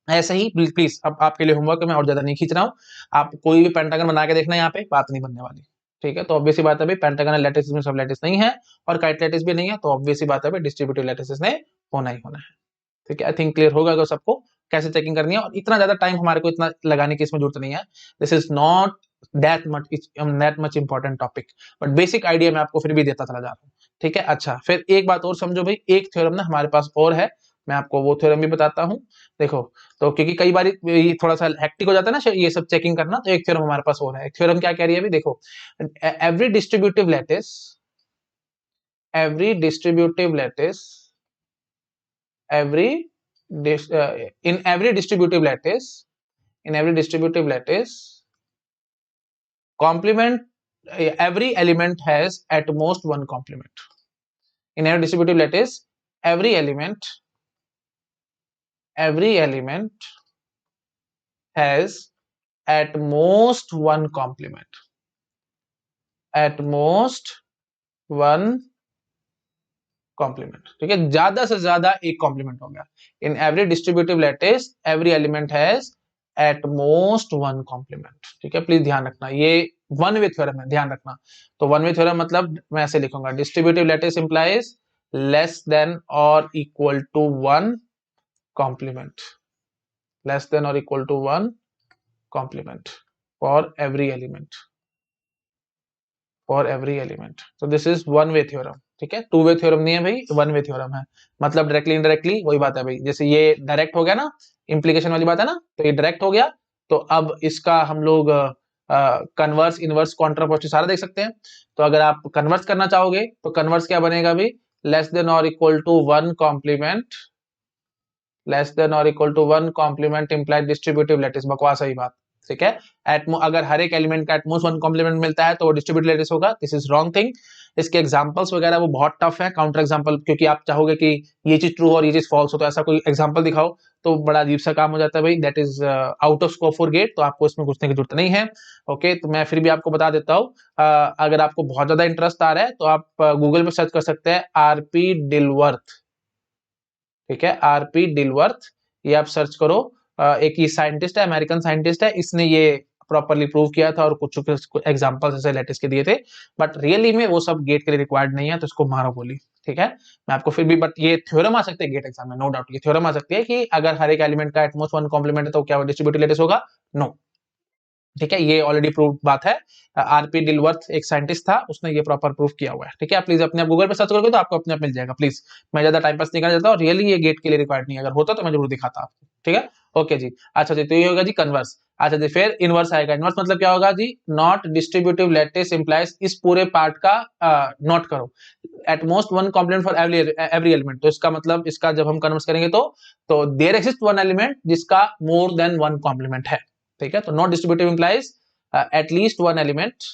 ऐसे ही प्लीज, अब आपके लिए होमवर्क, मैं और ज्यादा नहीं खींच रहा हूँ, आप कोई भी पेंटागन बना के देखना, यहाँ पे बात नहीं बनने वाली। ठीक है, तो ऑब्वियसली बात है भाई, पेंटागन लैटिस में सब लैटिस नहीं है और काइट लैटिस भी नहीं है, तो ऑब्वियसली बात है भाई, डिस्ट्रीब्यूटिव लैटिस ने होना ही होना है। ठीक है, आई थिंक क्लियर होगा अगर सबको कैसे चेकिंग करनी है, और इतना ज्यादा टाइम हमारे को इतना लगाने की इसमें जरूरत नहीं है, this is not that much important topic, but basic idea मैं आपको फिर भी देता चला जा रहा हूँ। ठीक है, अच्छा फिर एक बात और समझो भाई, एक थ्योरम ना हमारे पास और है, मैं आपको वो थ्योरम भी बताता हूँ। देखो, तो क्योंकि कई बार ये थोड़ा सा हेक्टिक हो जाता है ना ये सब चेकिंग करना, तो एक थ्योरम हमारे पास और है। एक थ्योरम क्या कह रही है अभी देखो, every distributive lattice every distributive lattice every in every distributive lattice complement every element has at most one complement. In every distributive lattice every element has at most one complement, at most one complement. ठीक है, ज्यादा से ज्यादा एक complement हो गया। In every distributive lattice every element has at most one complement. ठीक है, प्लीज ध्यान रखना, ये वन वे थ्योरम है, ध्यान रखना। तो वन वे थ्योरम मतलब मैं ऐसे लिखूंगा, distributive lattice implies less than और equal to one complement, less than और equal to one complement for every element, for every element. तो this is one way theorem. ठीक है, टू वे थ्योरम नहीं है भाई, वन वे थ्योरम है, मतलब डायरेक्टली इनडायरेक्टली वही बात है भाई, जैसे ये डायरेक्ट हो गया ना, इंप्लीकेशन वाली बात है ना, तो ये डायरेक्ट हो गया, तो अब इसका हम लोग कन्वर्स इनवर्स कॉन्ट्रापोजिटिव सारा देख सकते हैं। तो अगर आप कन्वर्स करना चाहोगे तो कन्वर्स क्या बनेगा भाई, लेस देन और equal to one complement, less than और equal to one complement implied distributive lattice, बकवास है ये बात। ठीक है। अगर हर एक एलिमेंट का एटमोस्ट वन कॉम्प्लीमेंट मिलता है तो वो डिस्ट्रीब्यूटिव लैटिस होगा। This is wrong thing. इसके एग्जांपल्स वगैरह वो बहुत टफ है, काउंटर एग्जांपल, क्योंकि आप चाहोगे कि ये चीज ट्रू और ये चीज फॉल्स हो, तो ऐसा कोई एग्जांपल दिखाओ तो बड़ा अजीब सा काम हो जाता है भाई। That is out of scope for GATE, तो आपको इसमें घुसने की जरूरत नहीं है। ओके, तो मैं फिर भी आपको बता देता हूँ, अगर आपको बहुत ज्यादा इंटरेस्ट आ रहा है तो आप गूगल पे सर्च कर सकते हैं आरपी डिलवर्थ। ठीक है, आरपी डिलवर्थ, ये आप सर्च करो। एक ये साइंटिस्ट है, अमेरिकन साइंटिस्ट है, इसने ये प्रॉपरली प्रूव किया था और कुछ एग्जांपल्स ऐसे लेटेस्ट के दिए थे, बट रियली में वो सब गेट के लिए रिक्वायर्ड नहीं है, तो इसको मारो गोली। ठीक है, मैं आपको फिर भी, बट ये थ्योरम आ सकते हैं गेट एग्जाम में, नो डाउट, ये थ्योरम आ सकती है कि अगर हर एक एलिमेंट का एटमोस्ट वन कॉम्प्लीमेंट है तो क्या वो डिस्ट्रीब्यूटिव लेटिस होगा? नो। ठीक है, ये ऑलरेडी प्रूव बात है। आरपी डिलवर्थ एक साइंटिस्ट था, उसने ये प्रॉपर प्रूफ किया हुआ है। ठीक है, आप प्लीज अपने आप गूगल पे सर्च करोगे तो आपको अपने आप मिल जाएगा। प्लीज, मैं ज्यादा टाइम पास नहीं करना चाहता, और रियली ये गेट के लिए रिक्वायर्ड नहीं है, अगर होता तो मैं जरूर दिखाता आपको। ठीक है, ओके जी। अच्छा जी, तो ये होगा जी कन्वर्स। अच्छा जी, फिर इनवर्स आएगा। इनवर्स मतलब क्या होगा जी? नॉट डिस्ट्रीब्यूटिव लैटिस इंप्लाइज, इस पूरे पार्ट का नोट करो, eight most one complement for every element. तो इसका मतलब, इसका जब हम कन्वर्स करेंगे तो देयर एक्सिस्ट वन एलिमेंट जिसका मोर देन वन कॉम्प्लीमेंट है। ठीक है, तो not distributive implies at least one element,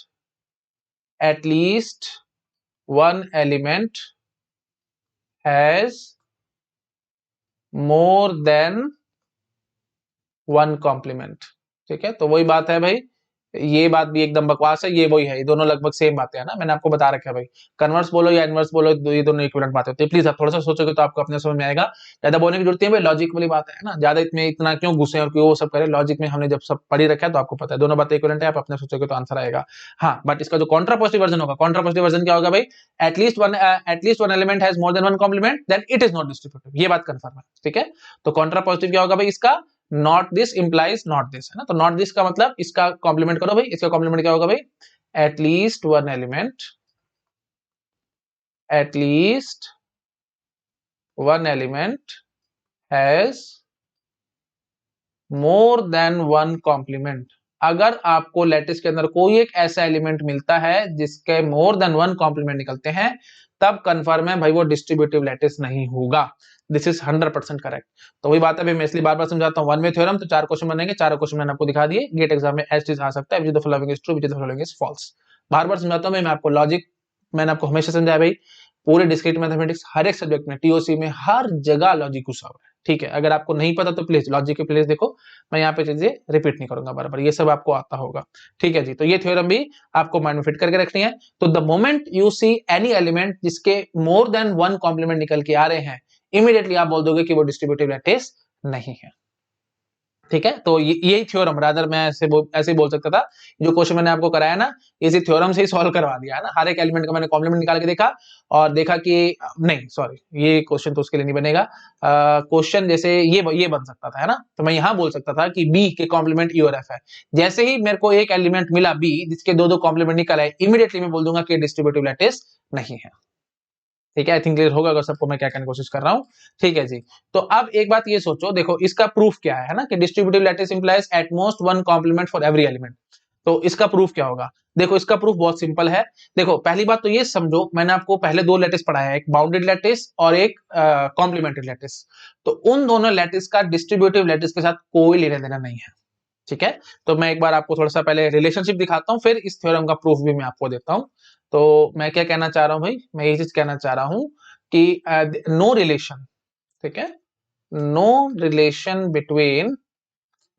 at least one element has more than one complement। ठीक है, तो वही बात है भाई, ये बात भी एकदम बकवास है, ये वही है, ये दोनों लगभग सेम बातें हैं ना, मैंने आपको बता रखा है भाई। कन्वर्स बोलो या इनवर्स बोलो, ये दोनों इक्विवेलेंट बातें होती है। प्लीज आप थोड़ा सा सोचोगे तो आपको अपने समझ में आएगा, ज्यादा बोलने की जरूरत नहीं है भाई, लॉजिक वाली बात है ना, ज्यादा इतने इतना क्यों घुसे और क्यों वो सब करें, लॉजिक में हमने जब सब पढ़ी रखा है तो आपको पता है दोनों बातें इक्विवेलेंट है, आप अपने सोचोगे तो आंसर आएगा। हाँ, बट इसका जो कॉन्ट्रापोजिटिव वर्जन होगा, कॉन्ट्रापोजिटिव वर्जन क्या होगा भाई? At least one element has more than one complement, then it is not distributive, ये बात कंफर्म है। ठीक है, तो कॉन्ट्रापोजिटिव क्या होगा भाई इसका? Not this implies not this, है ना, तो नॉट दिस का मतलब इसका कॉम्प्लीमेंट करो भाई, इसका कॉम्प्लीमेंट क्या होगा भाई? At least one element, at least one element has more than one complement. अगर आपको लैटिस के अंदर कोई एक ऐसा एलिमेंट मिलता है जिसके मोर देन वन कॉम्प्लीमेंट निकलते हैं, तब कंफर्म है भाई वो डिस्ट्रीब्यूटिव लैटिस नहीं होगा। This is 100% correct. तो वही बात है भाई, मैं इसलिए बार बार समझाता हूँ, वन वे थ्योरम तो 4 क्वेश्चन बनेंगे, चारों क्वेश्चन मैंने आपको दिखा दिए, गेट एग्जाम में एज इज आ सकता है, which is the following is true, which is the following is false. बार बार समझाता हूँ मैं आपको लॉजिक, मैंने आपको हमेशा समझाया भाई, पूरे डिस्क्रीट मैथमेटिक्स हर एक सब्जेक्ट में, टीओसी में हर जगह लॉजिक घुसा हुआ है। ठीक है, अगर आपको नहीं पता तो प्लीज लॉजिक के प्लेस देखो, मैं यहाँ पे चीजें रिपीट नहीं करूंगा बार बार, ये सब आपको आता होगा। ठीक है जी, तो ये थ्योरम भी आपको माइंड में फिट करके रखनी है। तो the moment you see any element जिसके मोर देन वन कॉम्प्लीमेंट निकल के आ रहे हैं, इमीडिएटली आप बोल दोगे कि वो डिस्ट्रीब्यूटिव लैटिस नहीं है। ठीक है, तो यही थ्योरम, रादर मैं ऐसे बोल सकता था, जो क्वेश्चन मैंने आपको कराया ना, इसी थ्योरम से ही सॉल्व करवा दिया है ना। हर एक एलिमेंट का मैंने कॉम्प्लीमेंट निकाल के देखा और देखा कि नहीं, सॉरी, ये क्वेश्चन तो उसके लिए नहीं बनेगा। क्वेश्चन जैसे ये बन सकता था, है ना, तो मैं यहां बोल सकता था कि बी के कॉम्प्लीमेंट ई और एफ है। जैसे ही मेरे को एक एलिमेंट मिला बी जिसके दो दो कॉम्प्लीमेंट निकल आए, इमीडिएटली मैं बोल दूंगा कि डिस्ट्रीब्यूटिव लैटिस नहीं है। ठीक है, आई थिंक क्लियर होगा अगर सबको मैं क्या कहने की कोशिश कर रहा हूँ। ठीक है जी, तो अब एक बात ये सोचो, देखो इसका प्रूफ क्या है ना, कि distributive lattice implies eight most one complement for every element. तो इसका प्रूफ क्या होगा? देखो इसका प्रूफ बहुत सिंपल है। देखो पहली बात तो ये समझो, मैंने आपको पहले दो लैटिस पढ़ाया है, एक बाउंडेड लैटिस और एक कॉम्प्लीमेंट्री लैटिस। तो उन दोनों लैटिस का डिस्ट्रीब्यूटिव लैटिस के साथ कोई लेना देना नहीं है। ठीक है, तो मैं एक बार आपको थोड़ा सा पहले रिलेशनशिप दिखाता हूं, फिर इस थ्योरम का प्रूफ भी मैं आपको देता हूं। तो मैं क्या कहना चाह रहा हूं भाई, मैं ये चीज कहना चाह रहा हूं कि नो रिलेशन, ठीक है, no relation between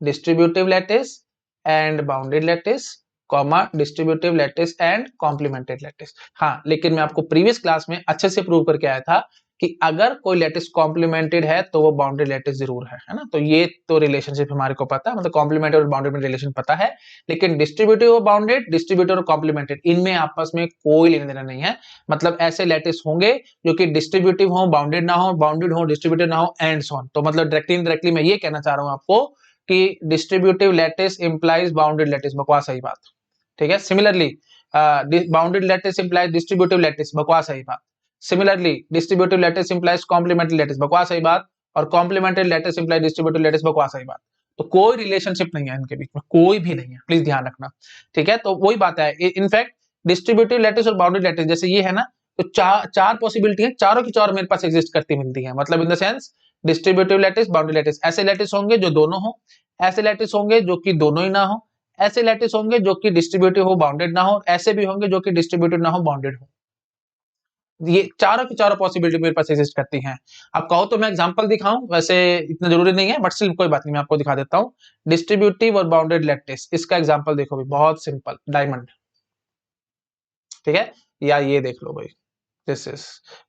distributive lattice and bounded lattice, comma distributive lattice and complemented lattice. हाँ, लेकिन मैं आपको प्रीवियस क्लास में अच्छे से प्रूव करके आया था कि अगर कोई लैटिस कॉम्प्लीमेंटेड है तो वो बाउंडेड लैटिस जरूर है ना। तो ये तो रिलेशनशिप हमारे को पता है, मतलब कॉम्प्लीमेंटेड और बाउंडेड में रिलेशन पता है, लेकिन डिस्ट्रीब्यूटिव और बाउंडेड, डिस्ट्रीब्यूटिव और कॉम्प्लीमेंटेड, इनमें आपस में कोई लेना देना नहीं है। मतलब ऐसे लैटिस होंगे जो कि डिस्ट्रीब्यूटिव हो, बाउंडेड ना हो, बाउंडेड हो, डिस्ट्रीब्यूटिव ना हो, एंड सो ऑन। तो मतलब डायरेक्टली इनडायरेक्टली मैं ये कहना चाह रहा हूं आपको कि distributive lattice implies bounded lattice, बकवास सही बात। ठीक है, similarly bounded lattice implies distributive lattice, बकवास सही बात। Similarly distributive lattice implies complementary lattice, बकवास सही बात। और complementary lattice implies distributive lattice, बकवास सही बात। तो कोई रिलेशनशिप नहीं है इनके बीच में, कोई भी नहीं है, प्लीज ध्यान रखना। ठीक है, तो वही बात है, इनफैक्ट डिस्ट्रीब्यूटिव लैटिस और बाउंडेड लैटिस जैसे ये है ना, तो चार पॉसिबिलिटी है, चारों की चारों मेरे पास एग्जिस्ट करती मिलती है। मतलब in the sense distributive lattice, bounded lattice, ऐसे लैटिस होंगे जो दोनों हो, ऐसे लैटिस होंगे जो कि दोनों ही ना हो, ऐसे लैटिस होंगे जो कि डिस्ट्रीब्यूटिव हो बाउंडेड ना हो, ऐसे भी होंगे जो कि डिस्ट्रीब्यूटिव ना हो बाउंडेड हो। ये चारों की चारों पॉसिबिलिटी मेरे पास एग्जिस्ट करती हैं। आप कहो तो मैं एग्जांपल दिखाऊं, वैसे इतना जरूरी नहीं है, बट स्टिल कोई बात नहीं, मैं आपको दिखा देता हूं। डिस्ट्रीब्यूटिव और बाउंडेड लैटिस, इसका एग्जांपल देखो भाई, बहुत सिंपल, डायमंड, ठीक है, या ये देख लो भाई, दिस इज,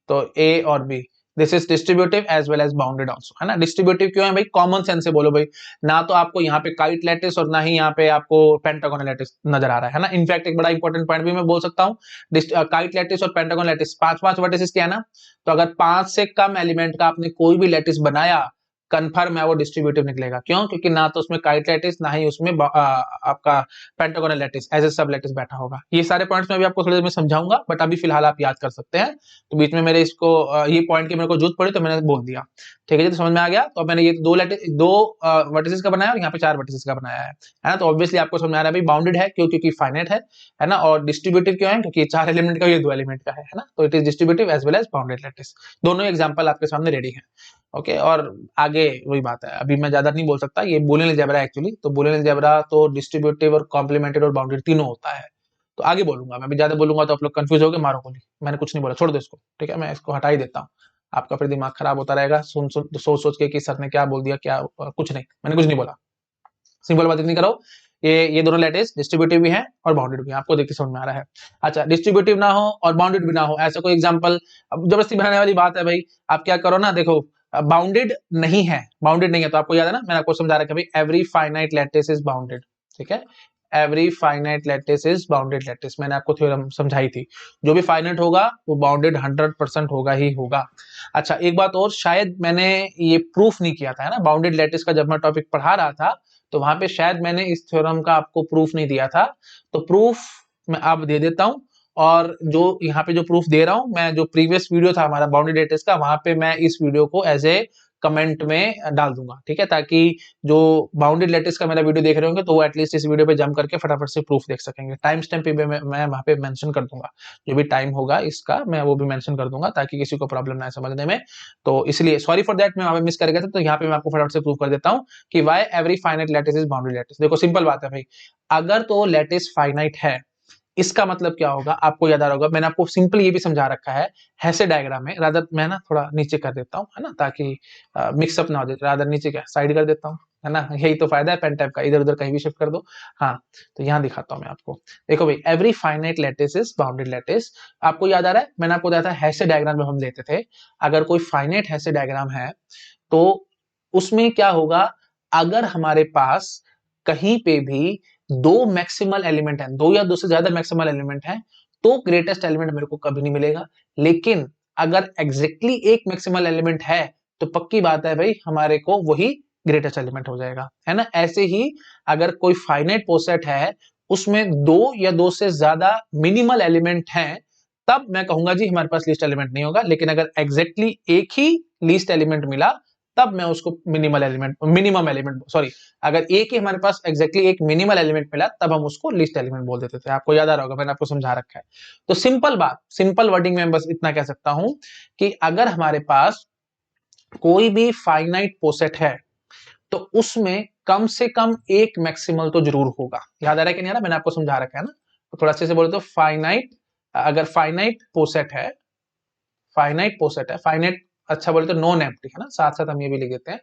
तो ए और b, this is distributive as well as bounded also, है ना। डिस्ट्रीब्यूटिव क्यों है भाई, कॉमन सेंस से बोलो भाई, ना तो आपको यहाँ पे काइट लैटिस और ना ही यहाँ पे आपको पेंटागोनल लैटिस नजर आ रहा है ना। इनफैक्ट एक बड़ा इंपॉर्टेंट पॉइंट भी मैं बोल सकता हूँ, काइट लैटिस और पेंटागोनल लैटिस, पांच पांच वर्टिसेस क्या है ना, तो अगर 5 से कम एलिमेंट का आपने कोई भी लैटिस बनाया, कन्फर्म है वो डिस्ट्रीब्यूटिव निकलेगा। क्यों? क्योंकि ना तो उसमें काइट लैटिस ना ही उसमें आपका pentagonal lattice as a sub lattice बैठा होगा। ये सारे पॉइंट्स मैं भी आपको थोड़ी देर में समझाऊंगा, बट अभी फिलहाल आप याद कर सकते हैं। तो बीच में मेरे इसको ये पॉइंट की मेरे को जरूरत पड़ी तो मैंने बोल दिया, ठीक है जी, तो समझ में आ गया। तो मैंने ये दो वर्टिसेस का बनाया और यहाँ पे 4 वर्टिसेस का बनाया है ना। तो ऑब्वियसली आपको समझ में आ रहा है भाई, बाउंडेड है क्यों, क्योंकि फाइनाइट है ना, और डिस्ट्रीब्यूटिव क्यों है, क्योंकि 4 एलिमेंट का, ये 2 एलिमेंट का है ना। तो it is distributive as well as bounded lattice, दोनों एग्जांपल आपके सामने रेडी है। ओके, और आगे वही बात है, अभी मैं ज्यादा नहीं बोल सकता, ये बूलियन अलजेब्रा एक्चुअली, तो बूलियन अलजेब्रा तो डिस्ट्रीब्यूटिव और कॉम्प्लीमेंटेड और बाउंडेड तीनों होता है। तो आगे बोलूंगा मैं, अभी ज्यादा बोलूंगा तो आप लोग कंफ्यूज हो गए, मारो गोली, मैंने कुछ नहीं बोला, छोड़ दो इसको, ठीक है, मैं इसको हटा ही देता हूँ। आपका फिर दिमाग खराब होता रहेगा सुन सुन सोच सोच के कि सर ने क्या बोल दिया, क्या कुछ नहीं, मैंने कुछ नहीं बोला। सिंपल बात इतनी करो, ये दोनों लैटिस डिस्ट्रीब्यूटिव भी हैं और बाउंडेड भी हैं, आपको देख के समझ में आ रहा है। अच्छा, डिस्ट्रीब्यूटिव ना हो और बाउंडेड भी ना हो, ऐसा कोई एग्जांपल, अब जबरदस्ती बनाने वाली बात है भाई। आप क्या करो ना, देखो बाउंडेड नहीं है, बाउंडेड नहीं है तो आपको याद है ना, मैंने आपको समझा रखा है भाई, every finite lattice is bounded, ठीक है, every finite lattice is bounded lattice, मैंने आपको थ्योरम समझाई थी। जो भी फाइनाइट होगा वो बाउंडेड 100% होगा ही होगा। अच्छा, एक बात और, शायद मैंने ये प्रूफ नहीं किया था, है ना, बाउंडेड लैटिस का जब मैं टॉपिक पढ़ा रहा था तो वहां पे शायद मैंने इस थ्योरम का आपको प्रूफ नहीं दिया था, तो प्रूफ मैं अब दे देता हूं। और जो यहाँ पे जो प्रूफ दे रहा हूं मैं, जो प्रीवियस वीडियो था हमारा बाउंडेड लैटिस का, वहां पे मैं इस वीडियो को एज ए कमेंट में डाल दूंगा, ठीक है, ताकि जो बाउंडेड लैटिस का मेरा वीडियो देख रहे होंगे तो वो एटलीस्ट इस वीडियो पे जंप करके फटाफट से प्रूफ देख सकेंगे। टाइम स्टैम्प पे मैं वहां पे मेंशन कर दूंगा, जो भी टाइम होगा इसका मैं वो भी मेंशन कर दूंगा, ताकि किसी को प्रॉब्लम ना समझने में। तो इसलिए सॉरी फॉर दैट, मैं वहां पे मिस कर गया था, तो यहाँ पे मैं आपको फटाफट से प्रूफ कर देता हूँ कि why every finite lattice is bounded lattice. देखो सिंपल बात है भाई, अगर तो लैटिस फाइनाइट है, इसका मतलब क्या होगा आपको याद आ रहा होगा, मैंने आपको सिंपल ये भी समझा रखा है ऐसे डायग्राम में, रादर मैं ना थोड़ा नीचे कर देता हूँ, है ना, ताकि मिक्सअप ना हो जाए, रादर नीचे क्या साइड कर देता हूँ, है ना, यही तो फायदा है पेन टैब का, इधर उधर कहीं भी शिफ्ट कर दो। हाँ, तो यहाँ दिखाता हूँ मैं आपको, देखो भाई, every finite lattice is bounded lattice. आपको याद आ रहा है, मैंने आपको बताया था ऐसे डायग्राम में हम लेते थे, अगर कोई फाइनाइट ऐसे डायग्राम है तो उसमें क्या होगा, अगर हमारे पास कहीं पे भी 2 मैक्सिमल एलिमेंट है, 2 या 2 से ज्यादा मैक्सिमल एलिमेंट है, तो ग्रेटेस्ट एलिमेंट मेरे को कभी नहीं मिलेगा। लेकिन अगर एग्जैक्टली एक मैक्सिमल एलिमेंट है तो पक्की बात है भाई, हमारे को वही ग्रेटेस्ट एलिमेंट हो जाएगा, है ना। ऐसे ही अगर कोई फाइनाइट पोसेट है, उसमें 2 या 2 से ज्यादा मिनिमल एलिमेंट हैं, तब मैं कहूंगा जी हमारे पास लीस्ट एलिमेंट नहीं होगा। लेकिन अगर एग्जैक्टली एक ही लीस्ट एलिमेंट मिला, तब मैं उसको मिनिमम एलिमेंट सॉरी, अगर एक ही हमारे पास एग्जैक्टली एक मिनिमल एलिमेंट मिला तब हम उसको लीस्ट एलिमेंट बोल देते थे। आपको याद आ रहा होगा, मैंने आपको समझा रखा है। तो सिंपल बात, सिंपल वर्डिंग में बस इतना कह सकता हूं कि अगर हमारे पास कोई भी फाइनाइट पोसेट है तो उसमें कम से कम एक मैक्सिमल तो जरूर होगा। याद आ रहा है कि नहीं आ रहा, मैंने आपको समझा रखा है ना, तो थोड़ा अच्छे से बोले तो फाइनाइट, अगर फाइनाइट पोसेट है, फाइनाइट, अच्छा बोले तो नॉन एम्प्टी, है ना, साथ साथ हम ये भी लिख देते हैं,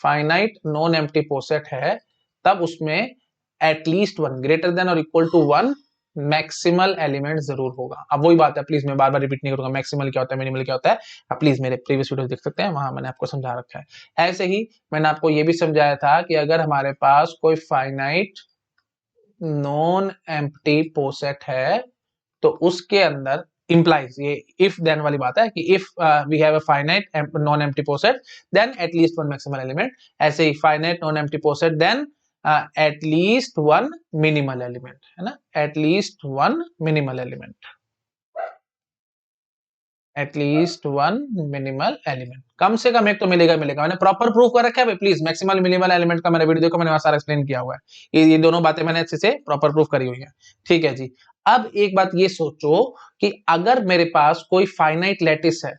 फाइनाइट नॉन एम्प्टी पोसेट है, तब उसमें एटलीस्ट 1 ग्रेटर देन और इक्वल टू 1 मैक्सिमल एलिमेंट जरूर होगा। अब वही बात है, प्लीज मैं बार बार रिपीट नहीं करूंगा, मैक्सिमल क्या होता है, मिनिमल क्या होता है, आप प्लीज मेरे प्रीवियस वीडियो देख सकते हैं, वहां मैंने आपको समझा रखा है। ऐसे ही मैंने आपको ये भी समझाया था कि अगर हमारे पास कोई फाइनाइट नॉन एम्प्टी पोसेट है तो उसके अंदर implies, ये इफ देन वाली बात है कि if we have a finite non empty poset then at least 1 maximal element, ऐसे ही finite non empty poset then at least 1 minimal element, है ना, at least 1 minimal element, at least 1 minimal element, कम से कम एक तो मिलेगा मिलेगा। मैंने प्रॉपर प्रूफ कर रखा है भाई, प्लीज मैक्सिमल मिनिमल एलिमेंट का मेरा वीडियो देखो, मैंने वहां सारा एक्सप्लेन किया हुआ है, ये दोनों बातें मैंने अच्छे से प्रॉपर प्रूफ करी हुई है, ठीक है जी। अब एक बात ये सोचो कि अगर मेरे पास कोई फाइनाइट लैटिस है,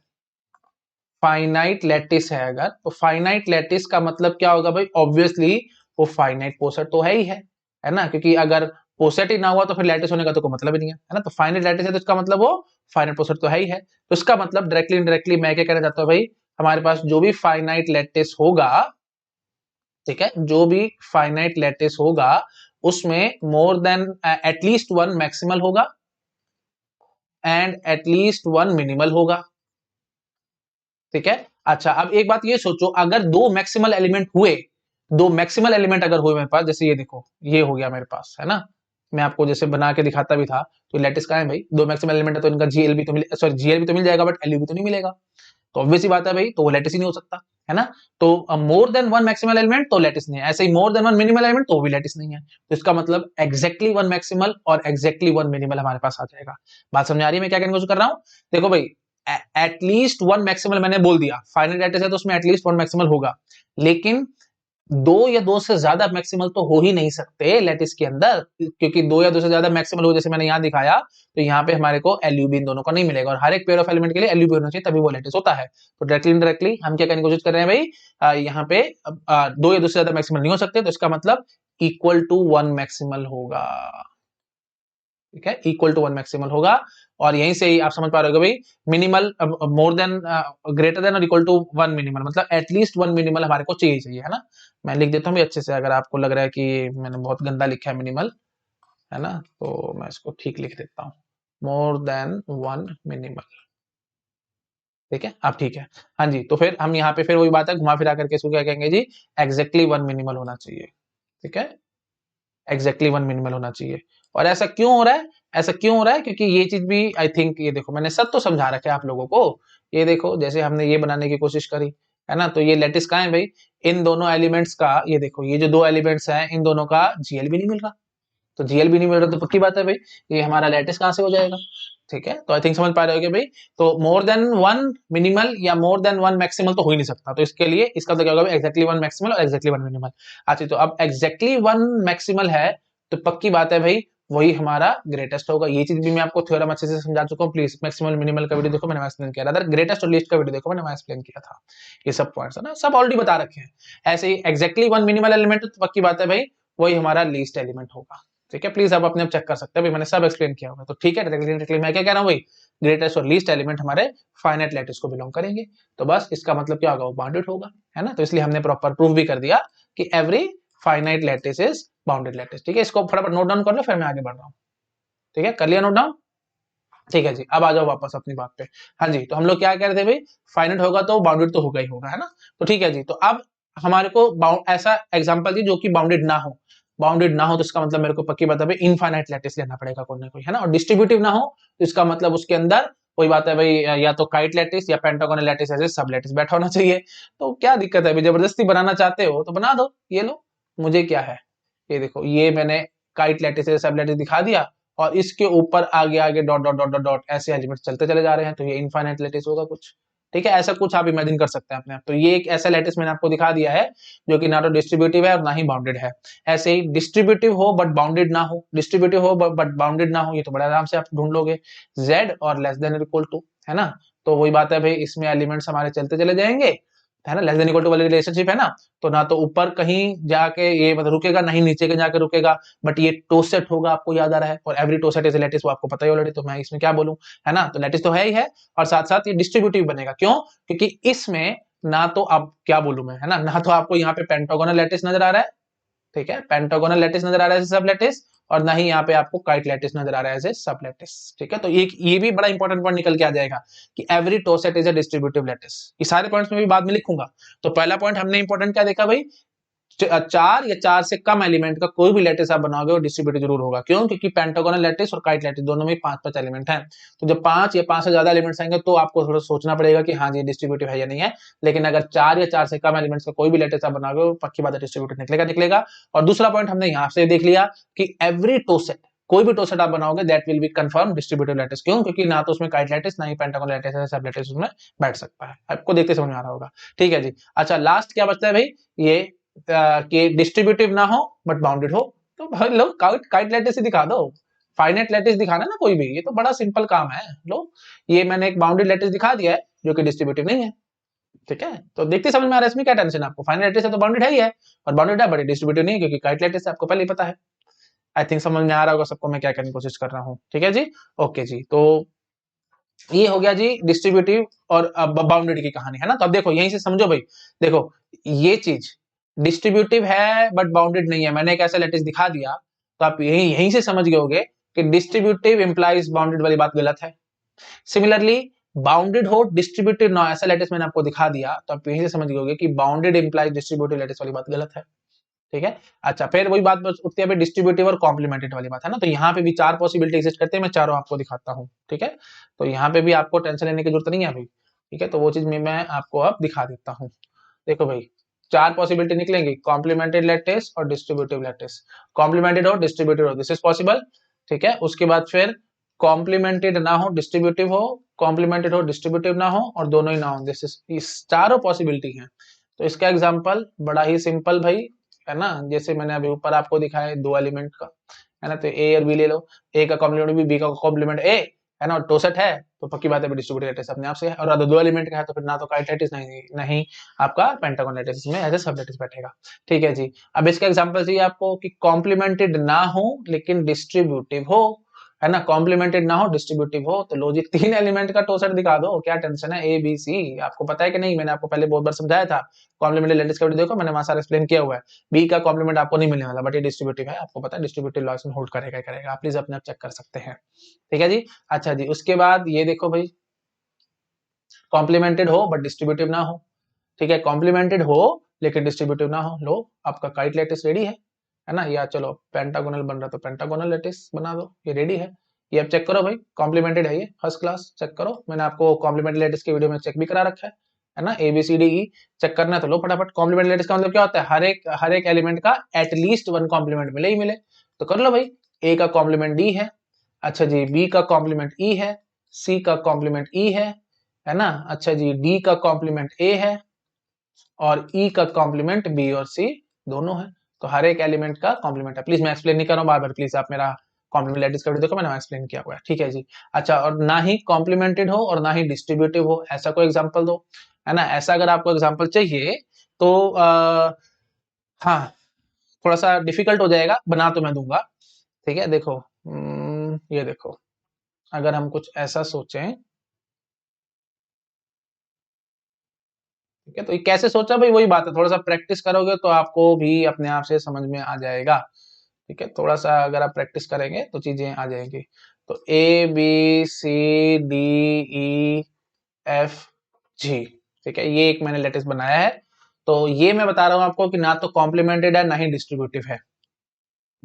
फाइनाइट लैटिस है अगर, तो फाइनाइट लैटिस का मतलब क्या होगा भाई, ऑब्वियसली वो फाइनाइट पोसेट तो है ना, क्योंकि अगर पोसेट ही ना हुआ तो फिर लैटिस होने का तो कोई मतलब ही नहीं है ना। तो फाइनाइट लैटिस है तो इसका मतलब वो फाइनाइट पोसेट तो है ही है। तो इसका मतलब डायरेक्टली इनडायरेक्टली मैं क्या कहना चाहता हूँ भाई, हमारे पास जो भी फाइनाइट लैटिस होगा, ठीक है, जो भी फाइनाइट लैटिस होगा उसमें more than at least one maximal होगा एंड एटलीस्ट वन मिनिमल होगा, ठीक है। अच्छा, अब एक बात ये सोचो, अगर दो मैक्सिमल एलिमेंट हुए, दो मैक्सिमल एलिमेंट अगर हुए मेरे पास, जैसे ये देखो ये हो गया मेरे पास, है ना, मैं आपको जैसे बना के दिखाता भी था, तो लैटिस का है भाई, दो मैक्सिमल एलिमेंट है तो इनका जीएल भी तो मिले, सॉरी जीएल भी तो मिल जाएगा बट एलयू भी तो नहीं मिलेगा। तो ऑब्वियस ही बात है भाई, तो वो लैटिस ही नहीं हो सकता, है ना। तो more than one maximal element तो लैटिस नहीं है, ऐसे ही more than one minimal element तो वो भी लैटिस नहीं है। तो इसका मतलब एग्जैक्टली वन मैक्सिमल और एग्जैक्टली वन मिनिमल हमारे पास आ जाएगा। बात समझ आ रही है मैं क्या कहने की कोशिश कर रहा हूं? देखो भाई, एटलीस्ट वन मैक्सिमल मैंने बोल दिया, फाइनल लैटिस है तो उसमें एटलीस्ट वन मैक्सिमल होगा, लेकिन दो या दो से ज्यादा मैक्सिमल तो हो ही नहीं सकते लैटिस के अंदर, क्योंकि दो या दो से ज्यादा मैक्सिमल हो, जैसे मैंने यहां दिखाया, तो यहाँ पे हमारे को एलयू भी इन दोनों का नहीं मिलेगा, और हर एक पेयर ऑफ एलिमेंट के लिए एलयू भी होना चाहिए तभी वो लैटिस होता है। तो डायरेक्टली इनडायरेक्टली हम क्या करने की कोशिश कर रहे हैं भाई, यहाँ पे दो या दो से ज्यादा मैक्सिमल नहीं हो सकते, तो इसका मतलब इक्वल टू वन मैक्सिमल होगा, ठीक है, इक्वल टू वन मैक्सिमल होगा। और यहीं से ही आप समझ पा रहे हो भाई, minimal more than greater than और इक्वल टू वन मिनिमल, मतलब एटलीस्ट वन मिनिमल हमारे को चाहिए, है ना। मैं लिख देता हूँ भी अच्छे से, अगर आपको लग रहा है कि मैंने बहुत गंदा लिखा है मिनिमल, है ना, तो मैं इसको ठीक लिख देता हूँ, मोर देन वन मिनिमल, ठीक है, अब ठीक है। हाँ जी, तो फिर हम यहाँ पे फिर वही बात है, घुमा फिरा करके इसको क्या कहेंगे जी, एग्जैक्टली वन मिनिमल होना चाहिए, ठीक है, एग्जैक्टली वन मिनिमल होना चाहिए। और ऐसा क्यों हो रहा है, ऐसा क्यों हो रहा है, क्योंकि ये चीज भी आई थिंक, ये देखो मैंने सब तो समझा रखा है आप लोगों को, ये देखो जैसे हमने ये बनाने की कोशिश करी, है ना, तो ये लैटिस कहाँ है भाई, इन दोनों एलिमेंट्स का, ये देखो ये जो दो एलिमेंट्स हैं इन दोनों का जीएल भी नहीं मिल रहा, तो जीएल भी नहीं मिल रहा तो पक्की बात है भाई, ये हमारा लैटिस कहाँ से हो जाएगा, ठीक है। तो आई थिंक समझ पा रहे हो भाई, तो मोर देन वन मिनिमल या मोर देन वन मैक्सिमल तो हो ही नहीं सकता, तो इसके लिए इसका तो क्या होगा, एग्जैक्टली वन मैक्सिमल और एग्जैक्टली वन मिनिमल। अच्छा, तो अब एग्जैक्टली वन मैक्सिमल है तो पक्की बात है भाई, वही हमारा ग्रेटेस्ट होगा। ये चीज भी मैं आपको थ्योरम अच्छे से समझा चुका हूँ, प्लीज मैक्सिमल मिनिमल का वीडियो देखो, मैंने एक्सप्लेन किया था, ग्रेटेस्ट और लीस्ट का वीडियो देखो, मैंने वहां एक्सप्लेन किया था, ये सब पॉइंट्स है ना, सब ऑलरेडी बता रखे हैं। ऐसे ही एग्जैक्टली वन मिनिमल एलिमेंट तो पक्की बात है भाई, वही हमारा लीस्ट एलिमेंट होगा, ठीक है। प्लीज आप अपने आप चेक कर सकते हैं भाई, मैंने सब एक्सप्लेन किया हुआ है, तो ठीक है। डायरेक्टली मैं क्या कह रहा हूँ भाई, ग्रेटेस्ट और लीस्ट एलिमेंट हमारे फाइनाइट लैटिस को बिलोंग करेंगे, तो बस इसका मतलब क्या होगा, वो बाउंडेड होगा, है ना। तो इसलिए हमने प्रॉपर प्रूफ भी कर दिया कि every finite lattice is bounded lattice, ठीक है। इसको फटाफट नोट डाउन कर लो, फिर मैं आगे बढ़ रहा हूँ, ठीक है, कर लिया नोट डाउन, ठीक है जी। अब आ जाओ वापस अपनी बात पे। हाँ जी, तो हम लोग क्या कह रहे थे भाई, फाइनाइट होगा तो बाउंडेड तो होगा ही होगा, है ना। तो ठीक है जी, तो अब हमारे को ऐसा एग्जांपल दी जो कि बाउंडेड ना हो, बाउंडेड ना हो तो इसका मतलब मेरे को पक्की बात है भाई, इनफाइनाइट लैटिस लेना पड़ेगा कोई ना कोई, है ना। और डिस्ट्रीब्यूटिव ना हो तो इसका मतलब उसके अंदर कोई बात है भाई, या तो काइट लैटिस या पेंटागोनल लैटिस ऐसे सब लैटिस बैठा होना चाहिए। तो क्या दिक्कत है भाई, जबरदस्ती बनाना चाहते हो तो बना दो, ये लो, मुझे क्या है। ये देखो ये मैंने काइट लैटिस सब लैटिस दिखा दिया, और इसके ऊपर आगे आगे dot dot dot dot dot ऐसे एलिमेंट्स चलते चले जा रहे हैं, तो ये इनफाइनाइट लैटिस होगा कुछ, ठीक है। ऐसा कुछ आप इमेजिन कर सकते हैं अपने आप। तो ये एक ऐसा लैटिस मैंने आपको दिखा दिया है जो कि ना तो डिस्ट्रीब्यूटिव है और ना ही बाउंडेड है। ऐसे ही डिस्ट्रीब्यूटिव हो बट बाउंडेड ना हो, डिस्ट्रीब्यूटिव हो बट बाउंडेड ना हो, ये तो बड़े आराम से आप ढूंढ लोगे, z और लेस देन इक्वल टू, है ना। तो वही बात है भाई, इसमें एलिमेंट्स हमारे चलते चले जाएंगे, है ना, लेस देन इक्वल टू वाली रिलेशनशिप है ना, तो ना तो ऊपर कहीं जाके ये मतलब रुकेगा, ना ही नीचे के जाके रुकेगा, बट ये टोसेट होगा, आपको याद आ रहा है, और एवरी टोसेट इज लैटिस, वो आपको पता ही ऑलरेडी, तो मैं इसमें क्या बोलूं, है ना। तो लैटिस तो है ही है, और साथ साथ ये डिस्ट्रीब्यूटिव बनेगा, क्यों, क्योंकि इसमें ना तो अब क्या बोलूं मैं, है ना तो आपको यहाँ पे पेंटागोनल लैटिस नजर आ रहा है, ठीक है, पेंटागोनल लैटिस नजर आ रहा है सब लैटिस, और ना ही यहाँ पे आपको काइट लैटिस नजर आ रहा है सब लैटिस, ठीक है। तो ये भी बड़ा इंपॉर्टेंट पॉइंट निकल के आ जाएगा कि every toset is a distributive lattice. ये सारे पॉइंट्स में भी बाद में लिखूंगा। तो पहला पॉइंट हमने इंपॉर्टेंट क्या देखा भाई, चार या चार से कम एलिमेंट का कोई भी लैटिस आप बनाओगे वो डिस्ट्रीब्यूटिव जरूर होगा, क्यों, क्योंकि पेंटागोनल लैटिस और काइट लैटिस दोनों में पांच पांच एलिमेंट हैं। तो जब पांच या पांच से ज्यादा एलिमेंट्स आएंगे तो आपको थोड़ा सोचना पड़ेगा कि हाँ जी डिस्ट्रीब्यूटिव है या नहीं है, लेकिन अगर चार या चार से कम एलिमेंट्स का कोई भी लैटिस आप बनाओगे वो पक्की बात है डिस्ट्रीब्यूटिव निकलेगा निकलेगा। और दूसरा पॉइंट हमने यहाँ से देख लिया कि एवरी टोसेट, कोई भी टोसेट आप बनाओगे that will be confirm distributive lattice, क्यों, क्योंकि ना तो उसमें काइट लैटिस ना ही पेंटागोनल लैटिस है, सब लैटिस उसमें बैठ सकता है। आपको देखते समझ में आ रहा होगा, ठीक है जी। अच्छा, लास्ट क्या बचता है भाई, ये कि डिस्ट्रीब्यूटिव ना हो बट बाउंडेड हो, तो भाई लो काइट लैटिस ही दिखा दो, फाइनाइट लैटिस दिखाना ना कोई भी, ये तो बड़ा सिंपल काम है। लो, ये मैंने एक बाउंडेड लैटिस दिखा दिया है जो कि डिस्ट्रीब्यूटिव नहीं है, ठीक है, तो देखते समझ में आ रहा है इसमें क्या टेंशन है आपको, फाइनल लैटिस है तो बाउंडेड है ही है, और बाउंडेड है बट डिस्ट्रीब्यूटिव नहीं है क्योंकि काइट लैटिस है, आपको पहले ही पता है। आई थिंक समझ में आ रहा होगा सबको मैं क्या करने की कोशिश कर रहा हूँ। ठीक है जी, ओके जी, तो ये हो गया जी डिस्ट्रीब्यूटिव और बाउंडेड की कहानी, है ना। तो अब देखो यहीं से समझो भाई, देखो ये चीज डिस्ट्रीब्यूटिव है बट बाउंडेड नहीं है, मैंने एक ऐसा लैटिस दिखा दिया, तो आप यहीं यहीं से समझ गए होगे कि डिस्ट्रीब्यूटिव इंप्लाइज बाउंडेड वाली बात गलत है। सिमिलरली बाउंडेड हो डिस्ट्रीब्यूटिव ना, ऐसा लैटिस मैंने आपको दिखा दिया, तो आप यहीं से समझ गए होगे कि बाउंडेड इंप्लाइज डिस्ट्रीब्यूटिव लैटिस वाली बात गलत है। ठीक है, अच्छा फिर वही बात उठती है डिस्ट्रीब्यूटिव और कॉम्प्लीमेंटेड वाली बात, है ना। तो यहाँ पे भी चार पॉसिबिलिटी एग्जिस्ट करते हैं, मैं चारों आपको दिखाता हूँ। ठीक है, तो यहाँ पे भी आपको टेंशन लेने की जरूरत नहीं है अभी। ठीक है, तो वो चीज मैं आपको अब दिखा देता हूँ। देखो भाई, चार पॉसिबिलिटी निकलेंगी, कॉम्प्लीमेंटेड लैटिस और डिस्ट्रीब्यूटिव लैटिस। कॉम्प्लीमेंटेड हो डिस्ट्रीब्यूटिव हो, दिस इज पॉसिबल। ठीक है, उसके बाद फिर कॉम्प्लीमेंटेड ना हो डिस्ट्रीब्यूटिव हो, कॉम्प्लीमेंटेड हो डिस्ट्रीब्यूटिव ना हो, और दोनों ही ना हो, दिस इज चारों पॉसिबिलिटी है। तो इसका एग्जाम्पल बड़ा ही सिंपल भाई, है ना, जैसे मैंने अभी ऊपर आपको दिखाया दो एलिमेंट का, है ना, तो ए और बी ले लो, ए का कॉम्प्लीमेंट बी का कॉम्प्लीमेंट ए, है ना, टो सेट है, तो पक्की बात है डिस्ट्रीब्यूटिव लैटिस अपने आप से है, और अगर दो एलिमेंट का है तो फिर ना तो काइट लैटिस नहीं नहीं आपका पेंटागन लैटिस इसमें एज ए सब लैटिस बैठेगा। ठीक है जी, अब इसका एग्जांपल चाहिए आपको कि कॉम्प्लीमेंटेड ना हो लेकिन डिस्ट्रीब्यूटिव हो, है ना, कॉम्प्लीमेंटेड ना हो डिस्ट्रीब्यूटिव हो, तो लो जी तीन एलिमेंट का टोसर दिखा दो, क्या टेंशन है, ए बी सी आपको पता है कि नहीं, मैंने आपको पहले बहुत बार समझाया था। कॉम्प्लीमेंटेड लैटिस का वीडियो देखो, मैंने वहां सारा एक्सप्लेन किया हुआ है। बी का कॉम्प्लीमेंट आपको नहीं मिलने वाला बट ये डिस्ट्रीब्यूटिव है, आपको पता है डिस्ट्रीब्यूटिव लॉ इसमें होल्ड करेगा करेगा, आप प्लीज अपने आप चेक कर सकते हैं। ठीक है जी, अच्छा जी, उसके बाद ये देखो भाई, कॉम्प्लीमेंटेड हो बट डिस्ट्रीब्यूटिव ना हो। ठीक है, कॉम्प्लीमेंटेड हो लेकिन डिस्ट्रीब्यूटिव ना हो, लो आपका काइट लैटिस रेडी है ना, या चलो पेंटागोनल बन रहा तो पेंटागोनल लैटिस बना दो, ये रेडी है। ये अब चेक करो भाई, कॉम्प्लीमेंटेड है ये, फर्स्ट क्लास, चेक करो, मैंने आपको कॉम्प्लीमेंटेड लैटिस के वीडियो में चेक भी करा रखा है ना, a B C D e check करना है तो लो फटाफट। कॉम्प्लीमेंटेड लैटिस का मतलब क्या होता है, हर एक एलिमेंट का एटलीस्ट वन कॉम्प्लीमेंट मिले ही मिले, तो कर लो भाई। ए का कॉम्प्लीमेंट डी है, अच्छा जी, बी का कॉम्प्लीमेंट ई है, सी का कॉम्प्लीमेंट ई है ना, अच्छा जी, डी का कॉम्प्लीमेंट ए है, और ई का कॉम्प्लीमेंट बी और सी दोनों है। तो हर एक एलिमेंट का कॉम्प्लीमेंट है, प्लीज मैं एक्सप्लेन नहीं कर रहा हूँ बार बार, प्लीज आप मेरा कॉम्प्लीमेंट लैटिस का वीडियो देखो, मैंने एक्सप्लेन किया हुआ है। ठीक है जी, अच्छा, और ना ही कॉम्प्लीमेंटेड हो और ना ही डिस्ट्रीब्यूटिव हो, ऐसा कोई एग्जांपल दो, है ना। ऐसा अगर आपको एग्जांपल चाहिए तो हाँ, थोड़ा सा डिफिकल्ट हो जाएगा, बना तो मैं दूंगा। ठीक है, देखो ये देखो, अगर हम कुछ ऐसा सोचें, ठीक है, तो ये कैसे सोचा भाई, वही बात है, थोड़ा सा प्रैक्टिस करोगे तो आपको भी अपने आप से समझ में आ जाएगा। ठीक है, थोड़ा सा अगर आप प्रैक्टिस करेंगे तो चीजें आ जाएंगी। तो a B C D E f g, ठीक है, ये एक मैंने लेटेस्ट बनाया है। तो ये मैं बता रहा हूं आपको कि ना तो कॉम्प्लीमेंटेड है ना ही डिस्ट्रीब्यूटिव है।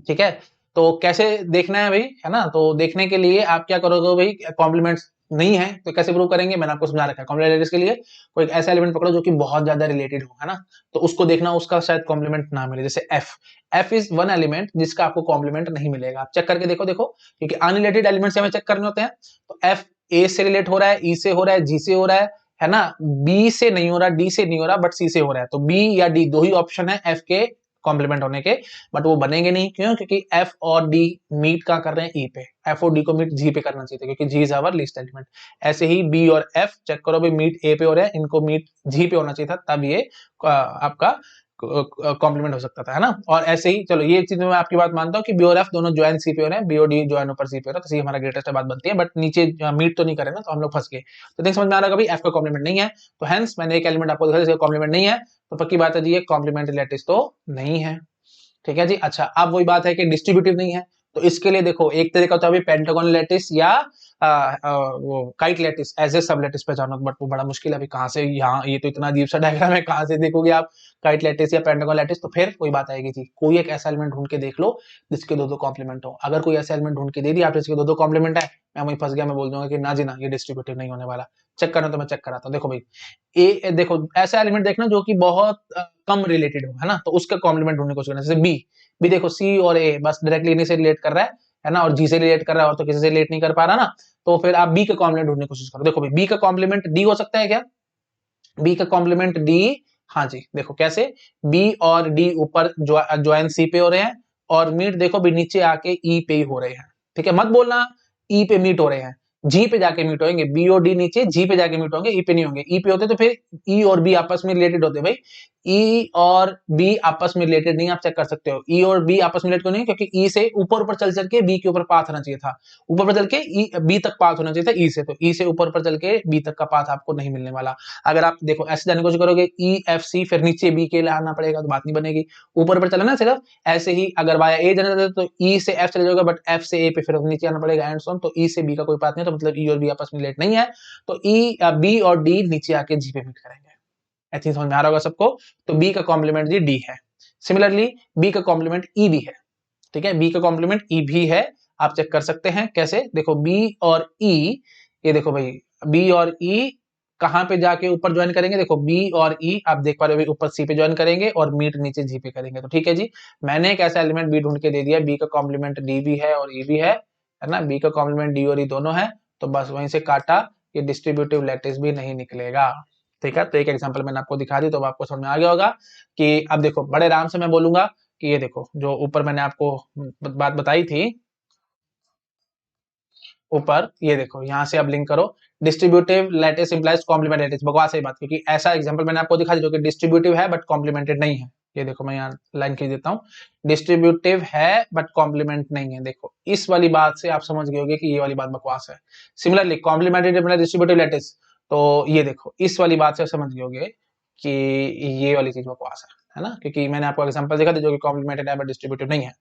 ठीक है, तो कैसे देखना है भाई, है ना, तो देखने के लिए आप क्या करोगे भाई, कॉम्प्लीमेंट्स नहीं है तो कैसे प्रूव करेंगे, मैंने आपको समझा रखा है। कॉम्प्लीमेंट्स के लिए कोई एक ऐसा एलिमेंट पकड़ो जो कि बहुत ज्यादा रिलेटेड हो, है ना, तो उसको देखना उसका शायद कॉम्प्लीमेंट ना मिले, जैसे F, F is one element जिसका आपको कॉम्प्लीमेंट नहीं मिलेगा, आप चेक करके देखो, देखो क्योंकि अनरिलेटेड एलिमेंट्स हमें चेक करने होते हैं। तो एफ ए से रिलेट हो रहा है, ई से हो रहा है, जी से हो रहा है ना, बी से नहीं हो रहा, डी से नहीं हो रहा, बट सी से हो रहा है, तो बी या डी दो ही ऑप्शन है एफ के कॉम्प्लीमेंट होने के, बट वो बनेंगे नहीं, क्यों, क्योंकि एफ और डी मीट का कर रहे हैं ई पे, एफ और डी को मीट जी पे करना चाहिए क्योंकि जी इज आवर लीस्ट एलिमेंट। ऐसे ही बी और एफ चेक करो भाई, मीट ए पे हो रहे हैं, इनको मीट जी पे होना चाहिए था, तब ये आपका कॉम्प्लीमेंट हो सकता था, है ना। और ऐसे ही चलो ये चीज मैं आपकी बात मानता हूँ कि बी और एफ दोनों ज्वाइन सी पे हो रहे हैं, बी और डी ज्वाइन ऊपर सी पे हो रहा है, तो हमारा ग्रेटेस्ट बात बनती है, बट नीचे मीट तो नहीं करे ना, तो हम लोग फंस गए। तो देख समझ में आ रहा है, कभी एफ का कॉम्प्लीमेंट नहीं है, तो हेंस मैंने एक एलिमेंट आपको दिखाया जिसका कॉम्प्लीमेंट नहीं है, तो पक्की बात है जी ये कॉम्प्लीमेंट्री लैटिस तो नहीं है। ठीक है जी, अच्छा, अब वही बात है कि डिस्ट्रीब्यूटिव नहीं है, तो इसके लिए देखो एक तरीका होता है पेंटागन लैटिस या वो kite lattice as a sub lattice पे जाना, बट वो बड़ा मुश्किल है अभी, कहां से यहाँ, ये तो इतना अजीब सा डायग्राम है, कहां से देखोगे आप काइट लैटिस या पेंटागन लैटिस, तो फिर कोई बात आएगी जी, कोई एक ऐसा एलिमेंट ढूंढ के देख लो जिसके दो दो कॉम्प्लीमेंट हो, अगर कोई ऐसा एलिमेंट ढूंढ के दे दिया आप जिसके दो दो कॉम्प्लीमेंट है, मैं वहीं फंस गया, मैं बोल दूंगा कि ना जी ना, ये डिस्ट्रीब्यूटिव नहीं होने वाला। चेक करना तो मैं चेक कराता हूँ, देखो भाई, ए देखो ऐसा एलिमेंट देखना जो कि बहुत कम रिलेटेड हो, है ना, तो उसका कॉम्प्लीमेंट ढूंढने की कोशिश करना, जैसे बी, बी देखो सी और ए बस डायरेक्टली इन्हीं से रिलेट कर रहा है ना, और जी से रिलेट कर रहा है, और तो किसी से रिलेट नहीं कर पा रहा ना, तो फिर आप बी का कॉम्प्लीमेंट ढूंढने की कोशिश करो। देखो भाई, बी का कॉम्प्लीमेंट डी हो सकता है क्या, बी का कॉम्प्लीमेंट डी, हाँ जी, देखो कैसे, बी और डी ऊपर ज्वाइन सी पे हो रहे हैं, और मीट देखो भी नीचे आके ई पे ही हो रहे हैं। ठीक है, मत बोलना ई पे मीट हो रहे हैं, जी पे जाके मीट होंगे, बी और डी नीचे जी पे जाके मीट होंगे, ई पे नहीं होंगे। ई पे होते तो फिर ई और बी आपस में रिलेटेड होते भाई, ई और बी आपस में रिलेटेड नहीं, आप चेक कर सकते हो। ई और बी आपस में रिलेटेड क्यों नहीं, क्योंकि ई से ऊपर ऊपर चल चल के बी के ऊपर पाथ होना चाहिए था, ऊपर ऊपर चल के ई बी तक पाथ होना चाहिए था ई से, तो ई से ऊपर ऊपर चल के बी तक का पाथ आपको नहीं मिलने वाला। अगर आप देखो ऐसे जाने की कोशिश करोगे ई एफ सी फिर नीचे बी के लिए आना पड़ेगा तो बात नहीं बनेगी, ऊपर ऊपर चला ना सिर्फ। ऐसे ही अगर वाया ए जाना चाहते तो ई से एफ चले जाओगे, बट एफ से ए पे फिर नीचे आना पड़ेगा एंड सो ऑन, तो ई से बी का कोई पाथ नहीं, तो मतलब ई और बी आपस में रिलेट नहीं है, तो ई बी और डी नीचे आके जी पे मीट करेंगे। आई थिंक समझ में आ रहा होगा सबको। तो बी का कॉम्प्लीमेंट जी डी है। सिमिलरली बी का कॉम्प्लीमेंट ई भी है, ठीक है, बी का कॉम्प्लीमेंट ई भी है। आप चेक कर सकते हैं कैसे, देखो बी और ई, ये देखो भाई बी और ई कहां पे जाके ऊपर ज्वाइन करेंगे, देखो बी और ई आप देख पा रहे हो ऊपर सी पे ज्वाइन करेंगे और मीट नीचे जी पे करेंगे, तो ठीक है जी। मैंने एक ऐसा एलिमेंट बी ढूंढ के दे दिया, बी का कॉम्प्लीमेंट डी भी है और ई भी है ना, बी का कॉम्प्लीमेंट डी और ई दोनों है, तो बस वहीं से काटा, ये डिस्ट्रीब्यूटिव लैटिस भी नहीं निकलेगा, ठीक है। तो एक एग्जांपल मैंने आपको दिखा दी तो अब आपको समझ में आ गया होगा कि अब देखो बड़े आराम से मैं बोलूंगा कि ये देखो जो ऊपर मैंने आपको बात बताई थी, ऊपर ये देखो यहां से अब लिंक करो, distributive lattice implies complement lattice, बकवास है बात, क्योंकि ऐसा एग्जांपल मैंने आपको दिखा दिया जो कि डिस्ट्रीब्यूटिव है बट कॉम्प्लीमेंटेड नहीं है। ये देखो मैं यहाँ लाइन खींच देता हूँ, डिस्ट्रीब्यूटिव है बट कॉम्प्लीमेंट नहीं है, देखो इस वाली बात से आप समझ गए होंगे कि ये वाली बात बकवास है। सिमिलरली कॉम्प्लीमेंटेड डिस्ट्रीब्यूटिव लैटिस, तो ये देखो इस वाली बात से समझ गए होंगे कि ये वाली चीज बकवास है ना, क्योंकि मैंने आपको एग्जांपल दिखा दिया जो कि कॉम्प्लीमेंटेड है बट डिस्ट्रीब्यूटिव नहीं है,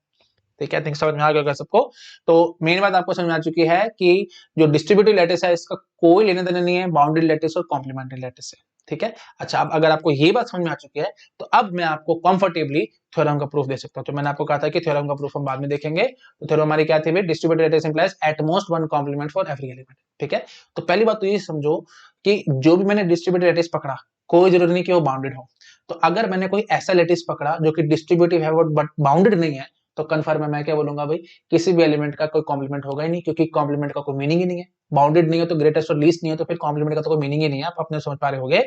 ठीक है। आई थिंक समझ में आ गया सबको। तो मेन बात आपको समझ में आ चुकी है कि जो डिस्ट्रीब्यूटिव लैटिस है इसका कोई लेने देने नहीं है बाउंड्री लैटिस और कॉम्प्लीमेंट्री लैटिस से, ठीक है। अच्छा अब अगर आपको ये बात समझ में आ चुकी है तो अब मैं आपको कंफर्टेबली थ्योरम का प्रूफ दे सकता हूं। तो मैंने आपको कहा था कि थ्योरम का प्रूफ हम बाद में देखेंगे, तो थ्योरम हमारी क्या थी, distributive lattice implies eight most one complement for every element, ठीक है। तो पहली बात तो ये समझो कि जो भी मैंने डिस्ट्रीब्यूटिव लैटिस पकड़ा कोई जरूरी नहीं कि वो बाउंडेड हो, तो अगर मैंने कोई ऐसा लैटिस पकड़ा जो कि डिस्ट्रीब्यूटिव है बट बाउंडेड नहीं है, तो कन्फर्म है मैं क्या बोलूंगा भाई, किसी भी एलिमेंट का कोई कॉम्प्लीमेंट होगा ही नहीं, क्योंकि कॉम्प्लीमेंट का कोई मीनिंग ही नहीं है, बाउंडेड नहीं है तो ग्रेटेस्ट और लीस्ट नहीं है, तो फिर कॉम्प्लीमेंट का तो कोई मीनिंग ही नहीं है, आप अपने समझ पा रहे होंगे।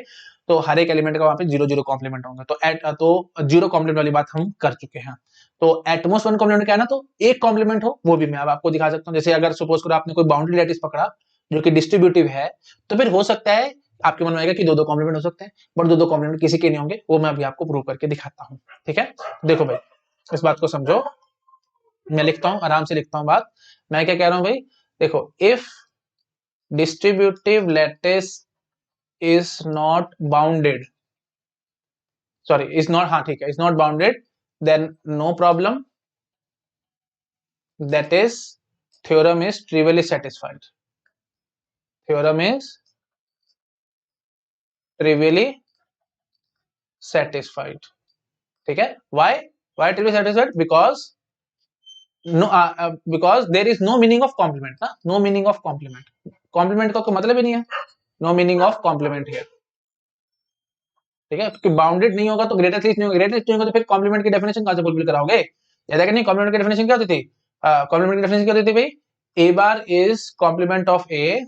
तो हर एक एलिमेंट का वहां पे जीरो जीरो कॉम्प्लीमेंट होंगे, तो जीरो कॉम्प्लीमेंट वाली बात हम कर चुके हैं। तो एटमोस्ट वन कॉम्प्लीमेंट क्या है ना, तो एक कॉम्प्लीमेंट हो वो भी मैं अब आपको दिखा सकता हूँ। जैसे अगर सपोज करो आपने कोई बाउंड्री लैटिस पकड़ा जो कि डिस्ट्रीब्यूटिव है, तो फिर हो सकता है आपके मन में आएगा कि दो दो कॉम्प्लीमेंट हो सकते हैं, बट दो दो कॉम्प्लीमेंट किसी के नहीं होंगे, वो मैं अभी आपको प्रूव करके दिखाता हूँ, ठीक है। देखो भाई इस बात को समझो, मैं लिखता हूं आराम से लिखता हूं बात, मैं क्या कह रहा हूं भाई, देखो if distributive lattice is not bounded, sorry is not, हाँ ठीक है, is not bounded, then no problem, that is theorem is trivially satisfied, theorem is trivially satisfied, ठीक है। Why trivially satisfied, because there is no meaning of complement ना, no meaning of complement, complement का कोई मतलब ही नहीं है, no meaning of complement है, ठीक है, क्योंकि बाउंडेड नहीं होगा तो ग्रेटेस्ट लिस्ट नहीं होगा, ग्रेटेस्ट नहीं होगा तो फिर कॉम्प्लीमेंट की डेफिनेशन कहां से फुलफिल कराओगे, याद है कि नहीं, कॉम्प्लीमेंट की डेफिनेशन क्या होती थी, कॉम्प्लीमेंट की डेफिनेशन क्या होती थी भाई, A bar is complement of A,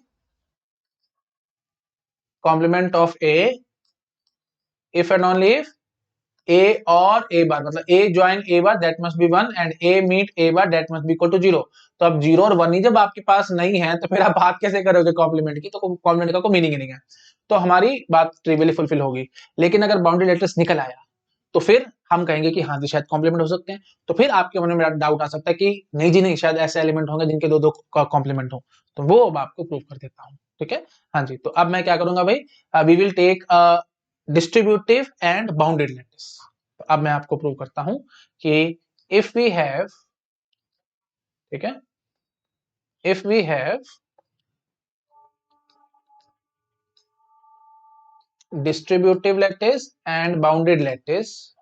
complement of A if and only if A और ए बार, मतलब A join A bar that must be one and A meet A bar that must be equal to zero. तो अब zero और one ही जब आपके पास नहीं है तो फिर आप बात कैसे करोगे कॉम्प्लीमेंट की, तो कॉम्प्लीमेंट का कोई मीनिंग ही नहीं है, तो हमारी बात ट्रिवियली फुलफिल होगी। लेकिन अगर बाउंड्री लेटर्स निकल आया तो फिर हम कहेंगे कि हाँ जी शायद कॉम्प्लीमेंट हो सकते हैं, तो फिर आपके मन में डाउट आ सकता है कि नहीं जी नहीं, शायद ऐसे एलिमेंट होंगे जिनके दो दो कॉम्प्लीमेंट हो, तो वो अब आपको प्रूव कर देता हूँ, ठीक है। हाँ जी, तो अब मैं क्या करूंगा भाई, we will take distributive and bounded lattices. तो अब मैं आपको प्रूव करता हूं कि इफ वी हैव, ठीक है, if we have distributive lattice and bounded lattice,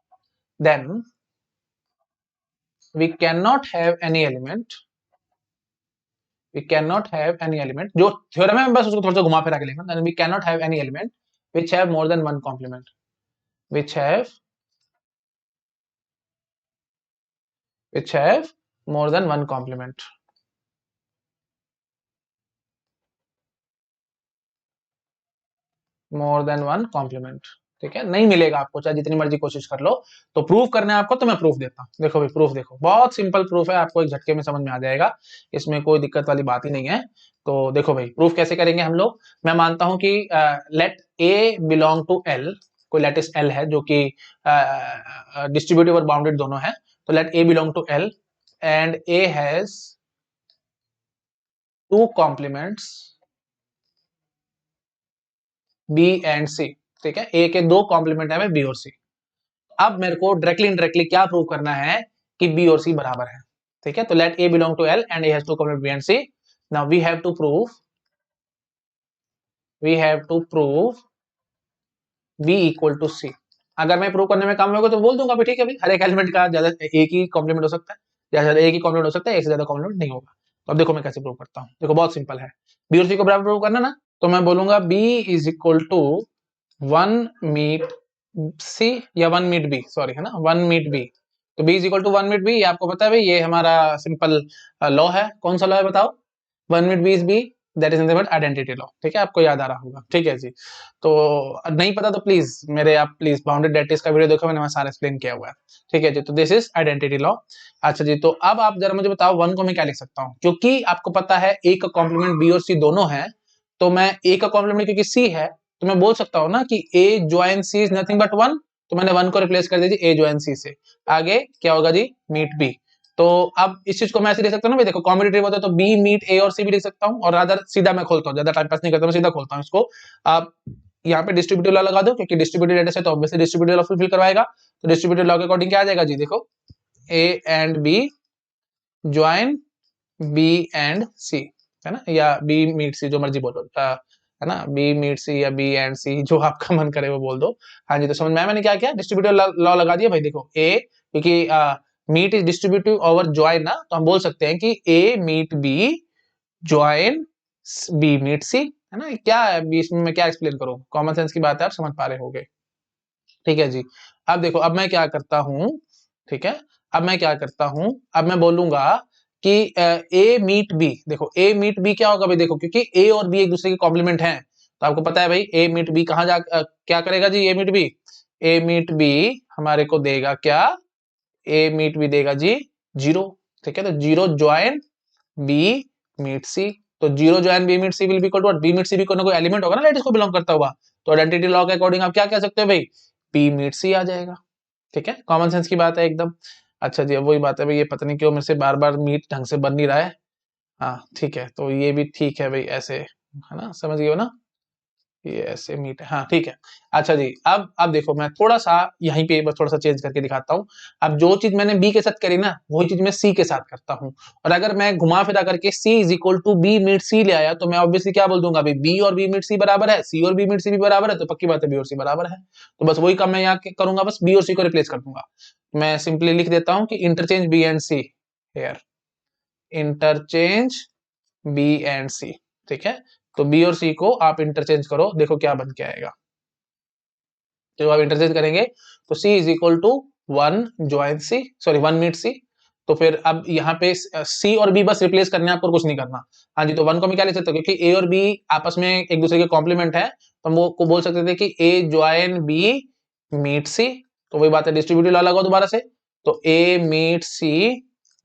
then we cannot have any element, we cannot have any element, जो थ्योरम है मैं बस उसको थोड़ा सा घुमा फिरा के लिखना, then we cannot have any element which have more than one complement, which have which have more than one complement, more than one complement, ठीक है, नहीं मिलेगा आपको चाहे जितनी मर्जी कोशिश कर लो। तो प्रूफ करना है आपको तो मैं प्रूफ देता हूँ। देखो भाई प्रूफ देखो, बहुत सिंपल प्रूफ है, आपको एक झटके में समझ में आ जाएगा, इसमें कोई दिक्कत वाली बात ही नहीं है। तो देखो भाई प्रूफ कैसे करेंगे हम लोग। मैं मानता हूं कि let A belong to L, कोई लेटिस एल है जो कि डिस्ट्रीब्यूटिव और बाउंडेड दोनों है। तो let A belong to L and A has two complements B and C. ठीक है, ए के दो कॉम्प्लीमेंट है बी और सी। अब मेरे को डायरेक्टली इनडायरेक्टली क्या प्रूव करना है कि बी और सी बराबर है। ठीक है, तो let A belong to L and A has two complement B and C. Now we have to prove B equal to C. अगर मैं प्रूव करने में काम होगा तो बोल दूंगा ठीक है भाई, हर एक एलिमेंट का ज्यादा एक ही कॉम्प्लीमेंट हो सकता है, ज्यादा एक ही कॉम्प्लीमेंट हो सकता है, एक से ज्यादा कॉम्प्लीमेंट नहीं होगा। तो अब देखो मैं कैसे प्रूव करता हूँ। देखो बहुत सिंपल है, बी और सी को बराबर प्रूव करना ना, तो मैं बोलूंगा B is equal to one meet C या वन मीट बी, सॉरी है ना, वन मीट बी। तो B is equal to one meet B, ये आपको पता है भाई, ये हमारा सिंपल लॉ है। कौन सा लॉ है बताओ? One meet B is B, that is nothing but identity law. ठीक है, आपको याद आ रहा होगा। ठीक है जी, तो नहीं पता तो प्लीज मेरे आप प्लीज बाउंडेड डेटिस का वीडियो देखो, मैंने वहां सारा एक्सप्लेन किया हुआ है। ठीक है जी, तो दिस इज आइडेंटिटी लॉ। अच्छा जी, तो अब आप जरा मुझे बताओ वन को मैं क्या लिख सकता हूँ, क्योंकि आपको पता है ए का कॉम्प्लीमेंट बी और सी दोनों है, तो मैं ए का कॉम्प्लीमेंट क्योंकि सी है, तो मैं बोल सकता हूँ ना कि A join C is nothing but one. तो मैंने वन को रिप्लेस कर दिया जी ए ज्वाइन सी से, आगे क्या होगा जी मीट बी। तो अब इस चीज को मैं ऐसे लिख सकता हूँ ना भाई, देखो कॉम्बिनेटिव होता है तो बी मीट ए और सी भी लिख सकता हूँ, और रादर सीधा मैं खोलता हूँ, ज्यादा टाइम पास नहीं करता, मैं सीधा खोलता हूँ इसको। आप यहाँ पे डिस्ट्रीब्यूटिव लॉ लगा दो, क्योंकि डिस्ट्रीब्यूटिव डेटा से तो ऑब्वियसली डिस्ट्रीब्यूटिव लॉ फुलफिल करवाएगा। तो डिस्ट्रीब्यूटिव लॉ के अकॉर्डिंग क्या आ जाएगा जी, देखो A and B join B and C, है ना, या बी मीट सी, जो मर्जी बोलो, है ना, बी मीट सी या बी एंड सी, जो आपका मन करे वो बोल दो। हाँ जी, तो समझ में आया मैंने क्या किया, डिस्ट्रीब्यूटिव लॉ लगा दिया भाई। देखो ए, क्योंकि meet is distributive over join ना, तो हम बोल सकते हैं कि A meet B join B meet C, है ना। क्या है बीच में मैं क्या एक्सप्लेन करूं, कॉमन सेंस की बात है, आप समझ पा रहे होगे। ठीक है जी, अब देखो अब मैं क्या करता हूं। ठीक है, अब मैं क्या करता हूं, अब मैं बोलूंगा कि ए मीट बी, देखो ए मीट बी क्या होगा भाई, देखो क्योंकि ए और बी एक दूसरे के कॉम्प्लीमेंट हैं, तो आपको पता है भाई ए मीट बी कहां जा क्या करेगा जी, ए meet B, A meet B हमारे को देगा क्या, ए मीट बी देगा जी जीरो। ठीक है, तो zero join B meet C, तो zero join B meet C will be equal to what, B meet C भी कोई ना कोई एलिमेंट होगा ना लेट इसको बिलोंग करता हुआ, तो आइडेंटिटी लॉ के अकॉर्डिंग आप क्या कह सकते हो भाई, बी मीट सी आ जाएगा। ठीक है, कॉमन सेंस की बात है एकदम। अच्छा जी, अब वही बात है भाई, ये पता नहीं क्यों मेरे से बार बार मीट ढंग से बन नहीं रहा है। हाँ ठीक है, तो ये भी ठीक है भाई ऐसे, है ना, समझ गए हो ना, ये ऐसे मीट है, हाँ ठीक है। अच्छा जी, अब देखो मैं थोड़ा सा यहीं पे बस थोड़ा सा चेंज करके दिखाता हूँ। अब जो चीज मैंने बी के साथ करी ना, वही चीज मैं सी के साथ करता हूँ। और अगर मैं घुमा फिरा करके C is equal to B meet C ले आया, तो मैं ऑब्वियसली क्या बोल दूंगा भाई, बी और बी मीट सी बराबर है, सी और बी मीट सी भी बराबर है, तो पक्की बात है बी और सी बराबर है। तो बस वही काम मैं यहाँ करूंगा, बस बी और सी को रिप्लेस कर दूंगा। मैं सिंपली लिख देता हूँ कि interchange B and C here, interchange B and C. ठीक है, तो बी और सी को आप इंटरचेंज करो, देखो क्या बन के आएगा। जब आप इंटरचेंज करेंगे तो C is equal to one join C, sorry one meet C. तो फिर अब यहाँ पे C और B बस रिप्लेस करने हैं, आपको कुछ नहीं करना। हाँ जी, तो वन को मैं क्या लिख सकता हूँ, क्योंकि A और B आपस में एक दूसरे के कॉम्प्लीमेंट है, तो हम वो को बोल सकते थे कि A join B meet C। तो वही बात है, डिस्ट्रीब्यूटिव लॉ लगाओ दोबारा से, तो A meet C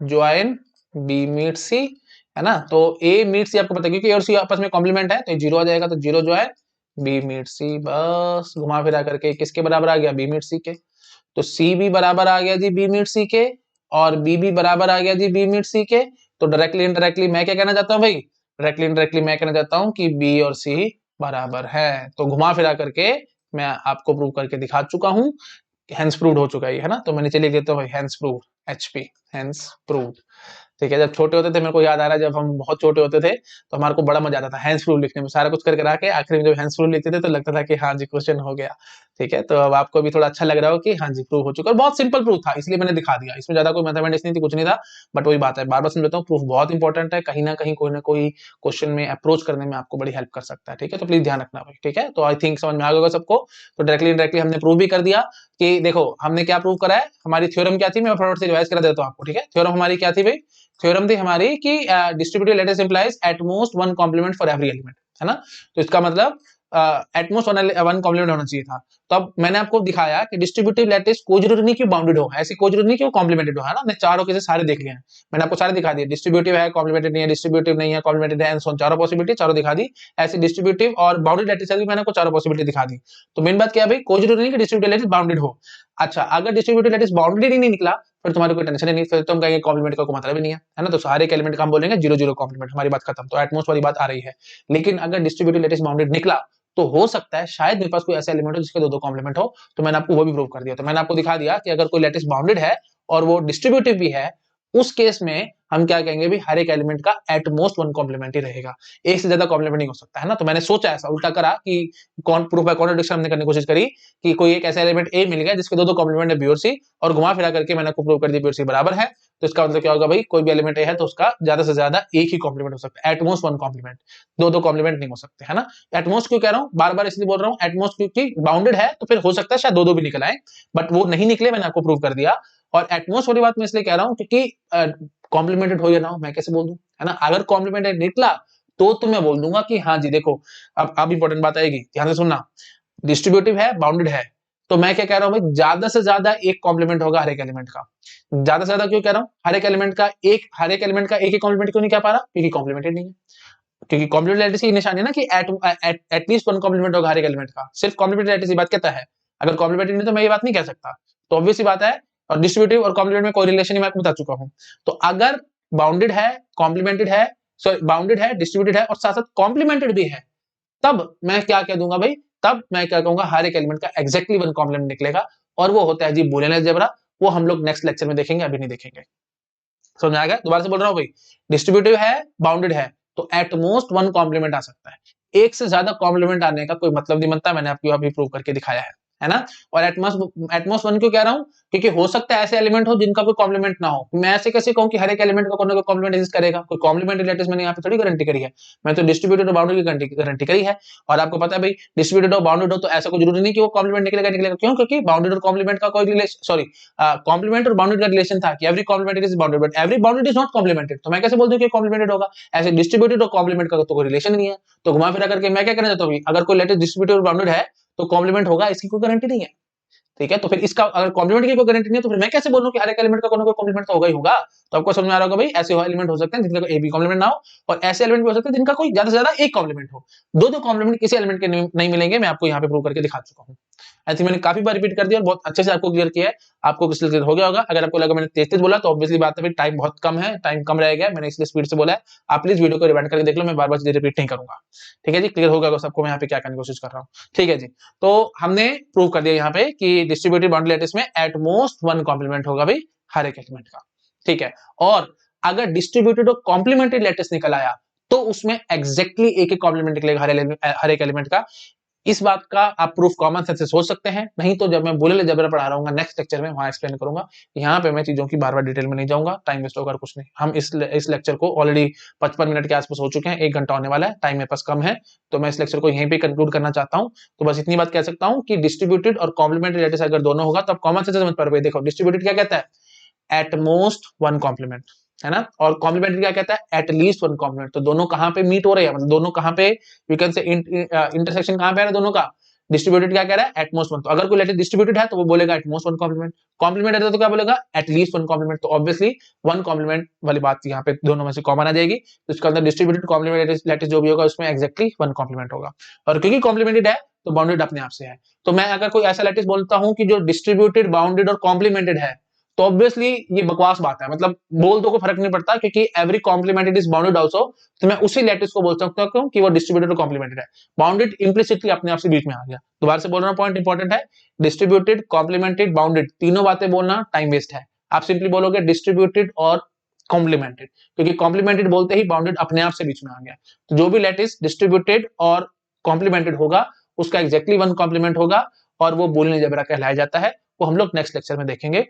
join B meet C, है ना। तो A मीट C आपको पता है, क्योंकि A और C आपस में कॉम्प्लीमेंट है, तो जीरो आ जाएगा, तो जीरो ज्वाइन बी मीट सी, बस घुमा फिरा करके किसके बराबर आ गया, बी मीट सी के। तो सी भी बराबर आ गया जी बी मीट सी के, और बी भी बराबर आ गया जी बी मीट सी के। तो डायरेक्टली इनडायरेक्टली मैं क्या कहना चाहता हूँ भाई, डायरेक्टली इनडायरेक्टली मैं कहना चाहता हूँ कि बी और सी बराबर है। तो घुमा फिरा करके मैं आपको प्रूव करके दिखा चुका हूँ, हेंस प्रूव्ड हो चुका है ना। तो मैं नीचे लिख देता हूँ hence proved, HP hence proved. ठीक है, जब छोटे होते थे मेरे को याद आ रहा है, जब हम बहुत छोटे होते थे तो हमारे को बड़ा मजा आता था हैंड्स प्रूफ लिखने में, सारा कुछ करके रख के आखिर में जब हैंड्स प्रूफ लिखते थे तो लगता था कि हाँ जी क्वेश्चन हो गया। ठीक है, तो अब आपको भी थोड़ा अच्छा लग रहा हो कि हाँ जी प्रूफ हो चुका है, बहुत सिंपल प्रूफ था इसलिए मैंने दिखा दिया, इसमें ज्यादा कोई मैथमेटिक्स नहीं थी, कुछ नहीं था। बट वही बात है, बार बार समझाता हूँ, प्रूफ बहुत इंपॉर्टेंट है, कहीं ना कहीं कोई ना कोई क्वेश्चन में अप्रोच करने में आपको बड़ी हेल्प कर सकता है। ठीक है, तो प्लीज ध्यान रखना भाई। ठीक है, तो आई थिंक समझ में आ गया सबको। तो डायरेक्टली डायरेक्टली हमने प्रूव भी कर दिया कि देखो हमने क्या प्रूव करा है, हमारी थ्योरम क्या थी, मैं फटाफट से रिवाइज करा देता हूँ आपको। ठीक है, थ्योरम हमारी क्या थी भाई, थ्योरम थी हमारी कि distributive lattice implies eight most one complement for every element, है ना। तो इसका मतलब एटमोस्ट वन कॉम्प्लीमेंट होना चाहिए था। तो अब मैंने आपको दिखाया कि डिस्ट्रीब्यूटिव लैटिस कोई जरूरी नहीं कि बाउंडेड हो, ऐसी कोई जरूरी नहीं कि वो कॉम्प्लीमेंटेड हो, है ना। मैं चारों केसेस सारे देख लिए हैं, मैंने आपको सारे दिखा दिए, डिस्ट्रीब्यूटिव है, कॉम्प्लीमेंटेड नहीं है, डिस्ट्रीब्यूटिव नहीं है, कॉम्प्लीमेंटेड है, चारों पॉसिबिलिटी चारों दिखा दी। ऐसे डिस्ट्रीब्यूटिव और बाउंडेड लैटिस भी मैंने आपको चारों पॉसिबिलिटी दिखा दी। तो मेन बात क्या है भाई, कोई जरूरी नहीं कि डिस्ट्रीब्यूटिव लैटिस बाउंडेड हो। अच्छा, अगर डिस्ट्रीब्यूटिव लैटिस बाउंडेड ही नहीं निकला, फिर तुम्हारी कोई टेंशन ही नहीं, फिर तुम कहेंगे कॉम्प्लीमेंट का कोई मतलब ही नहीं है ना। तो सारे एलिमेंट का हम बोलेंगे 0 0 कॉम्प्लीमेंट, हमारी बात खत्म। तो एटमोस्ट वाली बात आ रही है। लेकिन अगर डिस्ट्रीब्यूटिव लैटिस बाउंडेड निकला, तो हो सकता है शायद मेरे पास कोई ऐसा एलिमेंट हो जिसके दो कॉम्प्लीमेंट हो। तो मैंने आपको वो भी प्रूव कर दिया। तो मैंने आपको दिखा दिया कि अगर कोई लैटिस बाउंडेड है और वो डिस्ट्रीब्यूटिव भी है, उस केस में हम क्या कहेंगे भी, हर एक एलिमेंट का एट मोस्ट वन कॉम्प्लीमेंट ही रहेगा, एक से ज्यादा कॉम्प्लीमेंट नहीं हो सकता, है ना। तो मैंने सोचा ऐसा उल्टा करा कि कौन प्रूफ बाय कॉन्ट्रडिक्शन हमने करने की कोशिश करी कि कोई एक ऐसा एलिमेंट ए मिल गया जिसके दो कॉम्प्लीमेंट है बी और सी, और घुमा फिरा करके मैंने आपको प्रूव कर दिया बी और सी बराबर है। तो इसका मतलब क्या होगा भाई, कोई भी एलिमेंट ए है तो उसका ज्यादा से ज्यादा एक ही कॉम्प्लीमेंट हो सकता है, एटमोस्ट वन कॉम्प्लीमेंट, दो कॉम्प्लीमेंट नहीं हो सकते, है ना। एटमोस्ट क्यों कह रहा हूं, बार बार इसलिए बोल रहा हूं एटमोस्ट, क्योंकि बाउंडेड है तो फिर हो सकता है शायद दो भी निकल आए, बट वो नहीं निकले, मैंने आपको प्रूव कर दिया। और एटमोस्ट वाली बात मैं इसलिए कह रहा हूं क्योंकि कॉम्प्लीमेंटेड हो या ना हो, मैं कैसे बोल दूं, है ना। अगर कॉम्प्लीमेंटेड निकला तो मैं बोल दूंगा कि हाँ जी देखो, अब इंपॉर्टेंट बात आएगी, ध्यान से सुनना। डिस्ट्रीब्यूटिव है, बाउंडेड है, तो मैं क्या कह रहा हूं भाई, ज्यादा से ज्यादा एक कॉम्प्लीमेंट होगा हर एक एलिमेंट का। ज्यादा से ज्यादा क्यों कह रहा हूं, हर एक एलिमेंट का एक ही कॉम्प्लीमेंट क्यों नहीं कह पा रहा, क्योंकि कॉम्प्लीमेंटेड नहीं है। क्योंकि कॉम्प्लीमेंटेरिटी की निशानी है ना कि एटलीस्ट वन कॉम्प्लीमेंट होगा हर एक एलिमेंट का, सिर्फ कॉम्प्लीमेंटेरिटी बात कहता है। अगर कॉम्प्लीमेंटेड नहीं तो मैं ये बात नहीं कह सकता। तो ऑब्वियस सी बात है। और डिस्ट्रीब्यूटिव और कॉम्प्लीमेंट में कोई रिलेशन ही मैं आपको बता चुका हूं। तो अगर बाउंडेड है, कॉम्प्लीमेंटेड है, सॉरी बाउंडेड है, डिस्ट्रीब्यूटेड है और साथ साथ कॉम्प्लीमेंटेड भी है, तब मैं क्या कह दूंगा भाई, तब मैं क्या कहूंगा, हर एक एलिमेंट का एग्जैक्टली वन कॉम्प्लीमेंट निकलेगा। और वो होता है जी बूलियन अलजेब्रा। वो हम लोग नेक्स्ट लेक्चर में देखेंगे, अभी नहीं देखेंगे। समझ आ गया, दोबारा से बोल रहा हूं भाई, डिस्ट्रीब्यूटिव है, बाउंडेड है, तो एट मोस्ट वन कॉम्प्लीमेंट आ सकता है। एक से ज्यादा कॉम्प्लीमेंट आने का कोई मतलब नहीं बनता, मैंने आपको अभी प्रूव करके दिखाया है ना। और एटमोस्ट वन क्यों कह रहा हूं, क्योंकि हो सकता है ऐसे एलिमेंट हो जिनका कोई कॉम्प्लीमेंट ना हो। मैं ऐसे कैसे कहूं कि हर एक एलिमेंट का कोई ना कोई कॉम्प्लीमेंट एग्जिस्ट करेगा, कोई कॉम्प्लीमेंट रिलेटिव्स मैंने यहाँ पे थोड़ी गारंटी करी है। मैं तो डिस्ट्रीब्यूटेड और बाउंडेड की गारंटी करी है। और आपको पता है भाई, डिस्ट्रीब्यूटेड और बाउंडेड हो तो ऐसा कोई जरूरी नहीं कि वो कॉम्प्लीमेंट निकलेगा क्यों, क्योंकि बाउंडेड और कॉम्प्लीमेंट का कोई रिलेशन, सॉरी कॉम्प्लीमेंट और बाउंडेड का रिलेशन था कि every complimented is bounded, but every bounded is not complimented. तो मैं कैसे बोल दूं कि कॉम्प्लीमेंटेड होगा, ऐसे डिस्ट्रीब्यूटेड और कॉम्प्लीमेंट का तो कोई रिलेशन नहीं है। तो घुमा फिरा करके मैं क्या कहना चाहता हूं, अगर कोई लेटर डिस्ट्रीब्यूटेड और बाउंडेड है तो कॉम्प्लीमेंट होगा, इसकी कोई गारंटी नहीं है। ठीक है, तो फिर इसका अगर कॉम्प्लीमेंट की कोई गारंटी नहीं है तो फिर मैं कैसे बोलूं कि हर एक एलिमेंट का कोई ना कोई कॉम्प्लीमेंट तो होगा ही होगा। तो आपको समझ में आ रहा होगा भाई, ऐसे एलिमेंट हो सकते हैं जिनका कोई ए बी कॉम्प्लीमेंट ना हो, और ऐसे एलिमेंट भी हो सकते हैं जिनका कोई ज्यादा से ज्यादा एक कॉम्प्लीमेंट हो। दो कॉम्प्लीमेंट किसी एलिमेंट के नहीं मिलेंगे, मैं आपको यहाँ पे प्रूव करके दिखा चुका हूँ। आई थिंक मैंने काफी बार रिपीट कर दिया और बहुत अच्छे से आपको क्लियर किया है। आपको क्लियर हो गया होगा। अगर आपको लगा मैंने तेज तेज बोला तो ऑब्वियसली बात है, टाइम बहुत कम है, टाइम कम रह गया, मैंने इसलिए स्पीड से बोला है। आप प्लीज वीडियो को रिवाइंड करके देख लो, मैं बार बार चीजें रिपीट नहीं करूंगा। ठीक है जी, क्लियर हो गया सबको मैं यहाँ पे क्या करने की कोशिश कर रहा हूँ। ठीक है जी, तो हमने प्रूव कर दिया यहाँ पे कि डिस्ट्रीब्यूटिव बाउंडेड लैटिस में एट मोस्ट वन कॉम्प्लीमेंट होगा भाई हर एक एलिमेंट का। ठीक है, और अगर डिस्ट्रीब्यूटेड और कॉम्प्लीमेंट्री लैटिस निकल आया तो उसमें एग्जैक्टली एक ही कॉम्प्लीमेंट निकलेगा हर एक एलिमेंट का। इस बात का आप प्रूफ कॉमन सेंस से सोच सकते हैं, नहीं तो जब मैं बूलियन अलजेब्रा पढ़ा रहा हूँ नेक्स्ट लेक्चर में वहां एक्सप्लेन करूंगा। यहाँ पे मैं चीजों की बार बार डिटेल में नहीं जाऊंगा, टाइम वेस्ट होगा कुछ नहीं। हम इस लेक्चर को ऑलरेडी 55 मिनट के आसपास हो चुके हैं, 1 घंटा होने वाला है, टाइम मेरे पास कम है। तो मैं इस लेक्चर को यहीं पे कंक्लूड करना चाहता हूँ। तो बस इतनी बात कह सकता हूँ कि डिस्ट्रीब्यूटेड और कॉम्प्लीमेंट्री लैटिस अगर दोनों होगा तो आप कॉमन सेंस से समझ पा रहे हो। देखो डिस्ट्रीब्यूटेड क्या कहता है, एट मोस्ट वन कॉम्प्लीमेंट, है ना। और कॉम्प्लीमेंट्री क्या कहता है, एट लीस्ट वन कॉम्प्लीमेंट। तो दोनों कहां पे मीट हो रहे हैं, मतलब दोनों कहां पे, यू कैन से इंटरसेक्शन कहां पे है दोनों का। डिस्ट्रीब्यूटेड क्या कह रहा है, एटमोस्ट वन। तो अगर कोई लेटर डिस्ट्रीब्यूटेड है तो वो बोलेगा एटमोस्ट वन कॉम्प्लीमेंट, कॉम्प्लीमेंट है तो क्या बोलेगा, एटलीस्ट वन कॉम्प्लीमेंट। तो ऑब्वियसली वन कॉम्प्लीमेंट वाली बात यहाँ पे दोनों में से कॉमन आ जाएगी। तो इसके अंदर डिस्ट्रीब्यूटेड कॉम्प्लीमेंट लैटिस जो भी होगा उसमें एक्जैक्टली वन कॉम्प्लीमेंट होगा। और क्योंकि कॉम्प्लीमेंटेड है तो बाउंडेड अपने आप से है। तो मैं अगर कोई ऐसा लैटिस बोलता हूं कि जो डिस्ट्रीब्यूटेड, बाउंडेड और कॉम्प्लीमेंटेड है, तो ऑब्वियसली ये बकवास बात है, मतलब बोल दो को फर्क नहीं पड़ता, क्योंकि every complimented is bounded also. तो मैं उसी लैटिस को बोल सकता हूं कि वो डिस्ट्रीब्यूटेड और कॉम्प्लीमेंटेड है। बाउंडेड इंप्लिसिटली अपने आप से बीच में आ गया। दोबारा से बोल रहा हूं, पॉइंट इंपॉर्टेंट है, डिस्ट्रीब्यूटेड, कॉम्प्लीमेंटेड, बाउंडेड, तीनों बातें बोलना टाइम वेस्ट है। आप सिंपली बोलोगे डिस्ट्रीब्यूटेड और कॉम्प्लीमेंटेड, क्योंकि कॉम्प्लीमेंटेड बोलते ही बाउंडेड अपने आप से बीच में आ गया। तो जो भी लैटिस डिस्ट्रीब्यूटेड और कॉम्प्लीमेंटेड होगा उसका एक्जैक्टली वन कॉम्प्लीमेंट होगा, और वो बूलियन अलजेब्रा कहलाया जाता है। वो हम लोग नेक्स्ट लेक्चर में देखेंगे।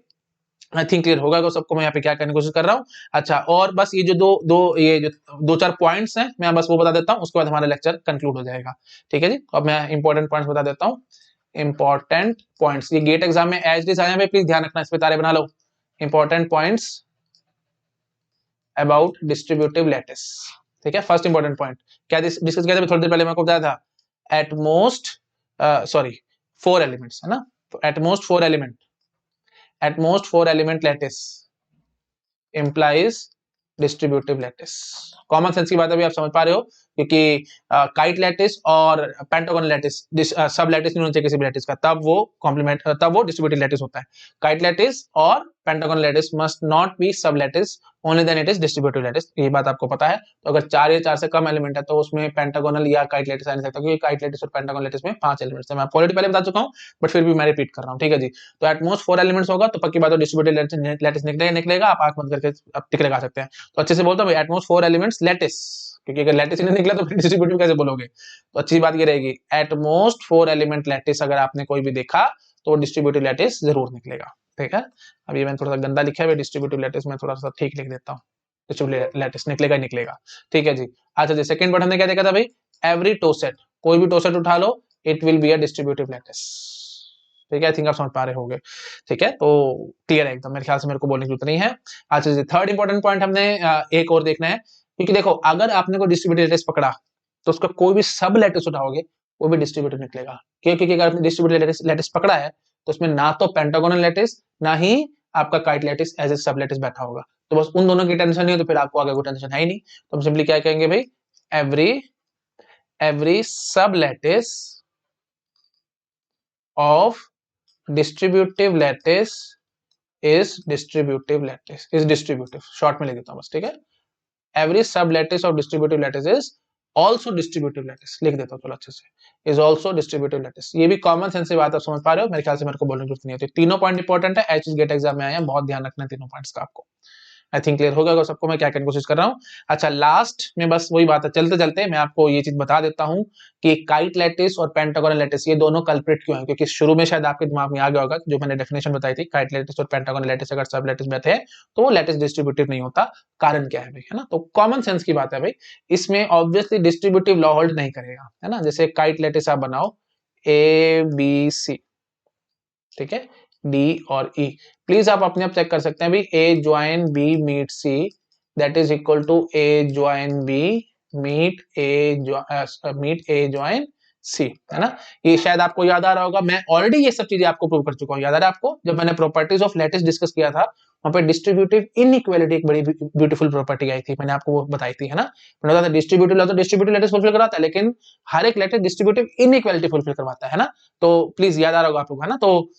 आई थिंक क्लियर होगा सबको मैं यहाँ पे क्या करने की कोशिश कर रहा हूँ। अच्छा, और बस ये जो ये जो 2-4 पॉइंट्स हैं मैं बस वो बता देता हूँ, उसके बाद हमारा लेक्चर कंक्लूड हो जाएगा। ठीक है जी, अब मैं इंपॉर्टेंट पॉइंट्स बता देता हूँ। इंपॉर्टेंट पॉइंट्स, ये गेट एग्जाम में एज इट इज आया है, प्लीज ध्यान रखना, इस पे तारे बना लो। Important points about distributive lattice. ठीक है, फर्स्ट इंपॉर्टेंट पॉइंट क्या डिस्कस किया था थोड़ी देर पहले, मैं आपको बताया था, एट मोस्ट सॉरी 4 एलिमेंट्स है ना, तो at most 4 element, at most 4 element lattice implies distributive lattice. Common sense की बात अभी आप समझ पा रहे हो, क्योंकि काइट लैटिस और पेंटागोनल लैटिस सब लैटिस नहीं होना चाहिए किसी भी लैटिस का, तब वो कॉम्प्लीमेंट तब वो डिस्ट्रीब्यूटिव लैटिस होता है। काइट लैटिस और pentagonal lattice must not be सब lattice, only then it is distributive lattice. ये बात आपको पता है। तो अगर 4 या 4 से कम एलिमेंट है तो उसमें पेंटागोनल या काइट लैटिस आ नहीं सकता, क्योंकि काइट लैटिस और पेंटागोनल लैटिस में 5 एलिमेंट्स है। मैं आपको ऑलरेडी पहले बता चुका हूं, बट फिर भी मैं रिपीट कर रहा हूं, ठीक है जी। तो एटमोस्ट 4 एलिमेंट्स होगा तो पक्की बात है डिस्ट्रीब्यूटिव लैटिस निकलेगा। आप आंख बंद करके अब टिक लगा सकते हैं। तो अच्छे से बोलता हूँ एटमोस्ट 4 एलिमेंट्स लैटिस, क्योंकि अगर लैटिस नहीं निकला तो फिर डिस्ट्रीब्यूटिव कैसे बोलोगे। तो अच्छी बात ये रहेगी, एटमोस्ट 4 एलिमेंट लैटिस अगर आपने कोई भी देखा तो डिस्ट्रीब्यूटिव लैटिस जरूर निकलेगा, ठीक है। अब ये मैंने थोड़ा सा गंदा लिखा है डिस्ट्रीब्यूटिव लैटिस, में थोड़ा सा ठीक लिख देता हूँ। डिस्ट्रीब्यूटिव लैटिस निकलेगा ही निकलेगा, ठीक है जी। अच्छा जी, सेकंड पार्ट हमने क्या देखा था भाई, एवरी टोसेट, कोई भी टोसेट उठा लो, it will be a distributive lattice, ठीक है। आई थिंक आप समझ पा रहे होंगे, ठीक है। तो क्लियर है एकदम, मेरे ख्याल से मेरे को बोलने की जरूरत नहीं है। अच्छा जी, थर्ड इंपॉर्टेंट पॉइंट हमने एक और देखना है, क्योंकि देखो अगर आपने कोई डिस्ट्रीब्यूटिव लैटिस पकड़ा तो उसका कोई भी सब लैटिस उठाओगे वो भी डिस्ट्रीब्यूटिव निकलेगा। क्योंकि अगर आपने डिस्ट्रीब्यूटिव लैटिस पकड़ा है तो उसमें ना तो पेंटागोनल लैटिस ना ही आपका kite lattice as a sub lattice बैठा होगा। तो बस उन दोनों की टेंशन नहीं है तो फिर आपको आगे कोई टेंशन है ही नहीं। तो हम सिंपली क्या कहेंगे भाई, एवरी एवरी सब lattice of distributive lattice is distributive lattice, is distributive, short में लिख देता हूं बस, ठीक है। एवरी सब lattice of distributive lattice is also distributive lattice, लिख देता हूं चलो अच्छे से, इज ऑल्सो डिस्ट्रीब्यूटिव लैटिस। ये भी कॉमन सेंस से बात आप समझ पा रहे हो, मेरे ख्याल से मेरे को बोलने की जरूरत नहीं होती। तीनों पॉइंट इंपॉर्टेंट है, एच गेट एग्जाम में आए हैं, बहुत ध्यान रखना है तीनों पॉइंट्स का आपको। आई थिंक क्लियर हो गया सबको मैं क्या कहने की कोशिश कर रहा हूँ। अच्छा, लास्ट में बस वही बात है, चलते चलते मैं आपको ये चीज बता देता हूँ कि काइट लैटिस और पेंटागोनल लैटिस ये दोनों कल्प्रिट क्यों है, क्योंकि शुरू में शायद आपके दिमाग में आ गया होगा जो मैंने डेफिनेशन बताई थी, काइट लैटिस और पेंटागोनल लैटिस अगर सब लैटिस बैठे हैं तो वो लैटिस डिस्ट्रीब्यूटिव नहीं होता। कारण क्या है भाई, है ना। तो कॉमन सेंस की बात है भाई, इसमें ऑब्वियसली डिस्ट्रीब्यूटिव लॉ होल्ड नहीं करेगा, है ना। जैसे काइट लैटिस आप बनाओ ए बी सी, ठीक है, डी और ई, प्लीज आप अपने आप चेक कर सकते हैं भाई, A join B meet C that is equal to A join B meet A join C, है ना। ये शायद आपको याद आ रहा होगा, मैं ऑलरेडी ये सब चीजें आपको प्रूव कर चुका हूँ, याद आ रहा है आपको, जब मैंने प्रॉपर्टीज ऑफ लैटिस डिस्कस किया था वहां पे डिस्ट्रीब्यूटिव इनइक्वालिटी एक बड़ी ब्यूटीफुल प्रॉपर्टी आई थी, मैंने आपको वो बताई थी, है ना। मैंने बताया था डिस्ट्रीब्यूटिव लॉ तो डिस्ट्रीब्यूटिव लैटिस फुलफिल कराता है, लेकिन हर एक लैटिस डिस्ट्रीब्यूटिव इनइक्वालिटी फुलफिल करवाता है ना। तो प्लीज याद आ रहा होगा आप लोग, है ना। तो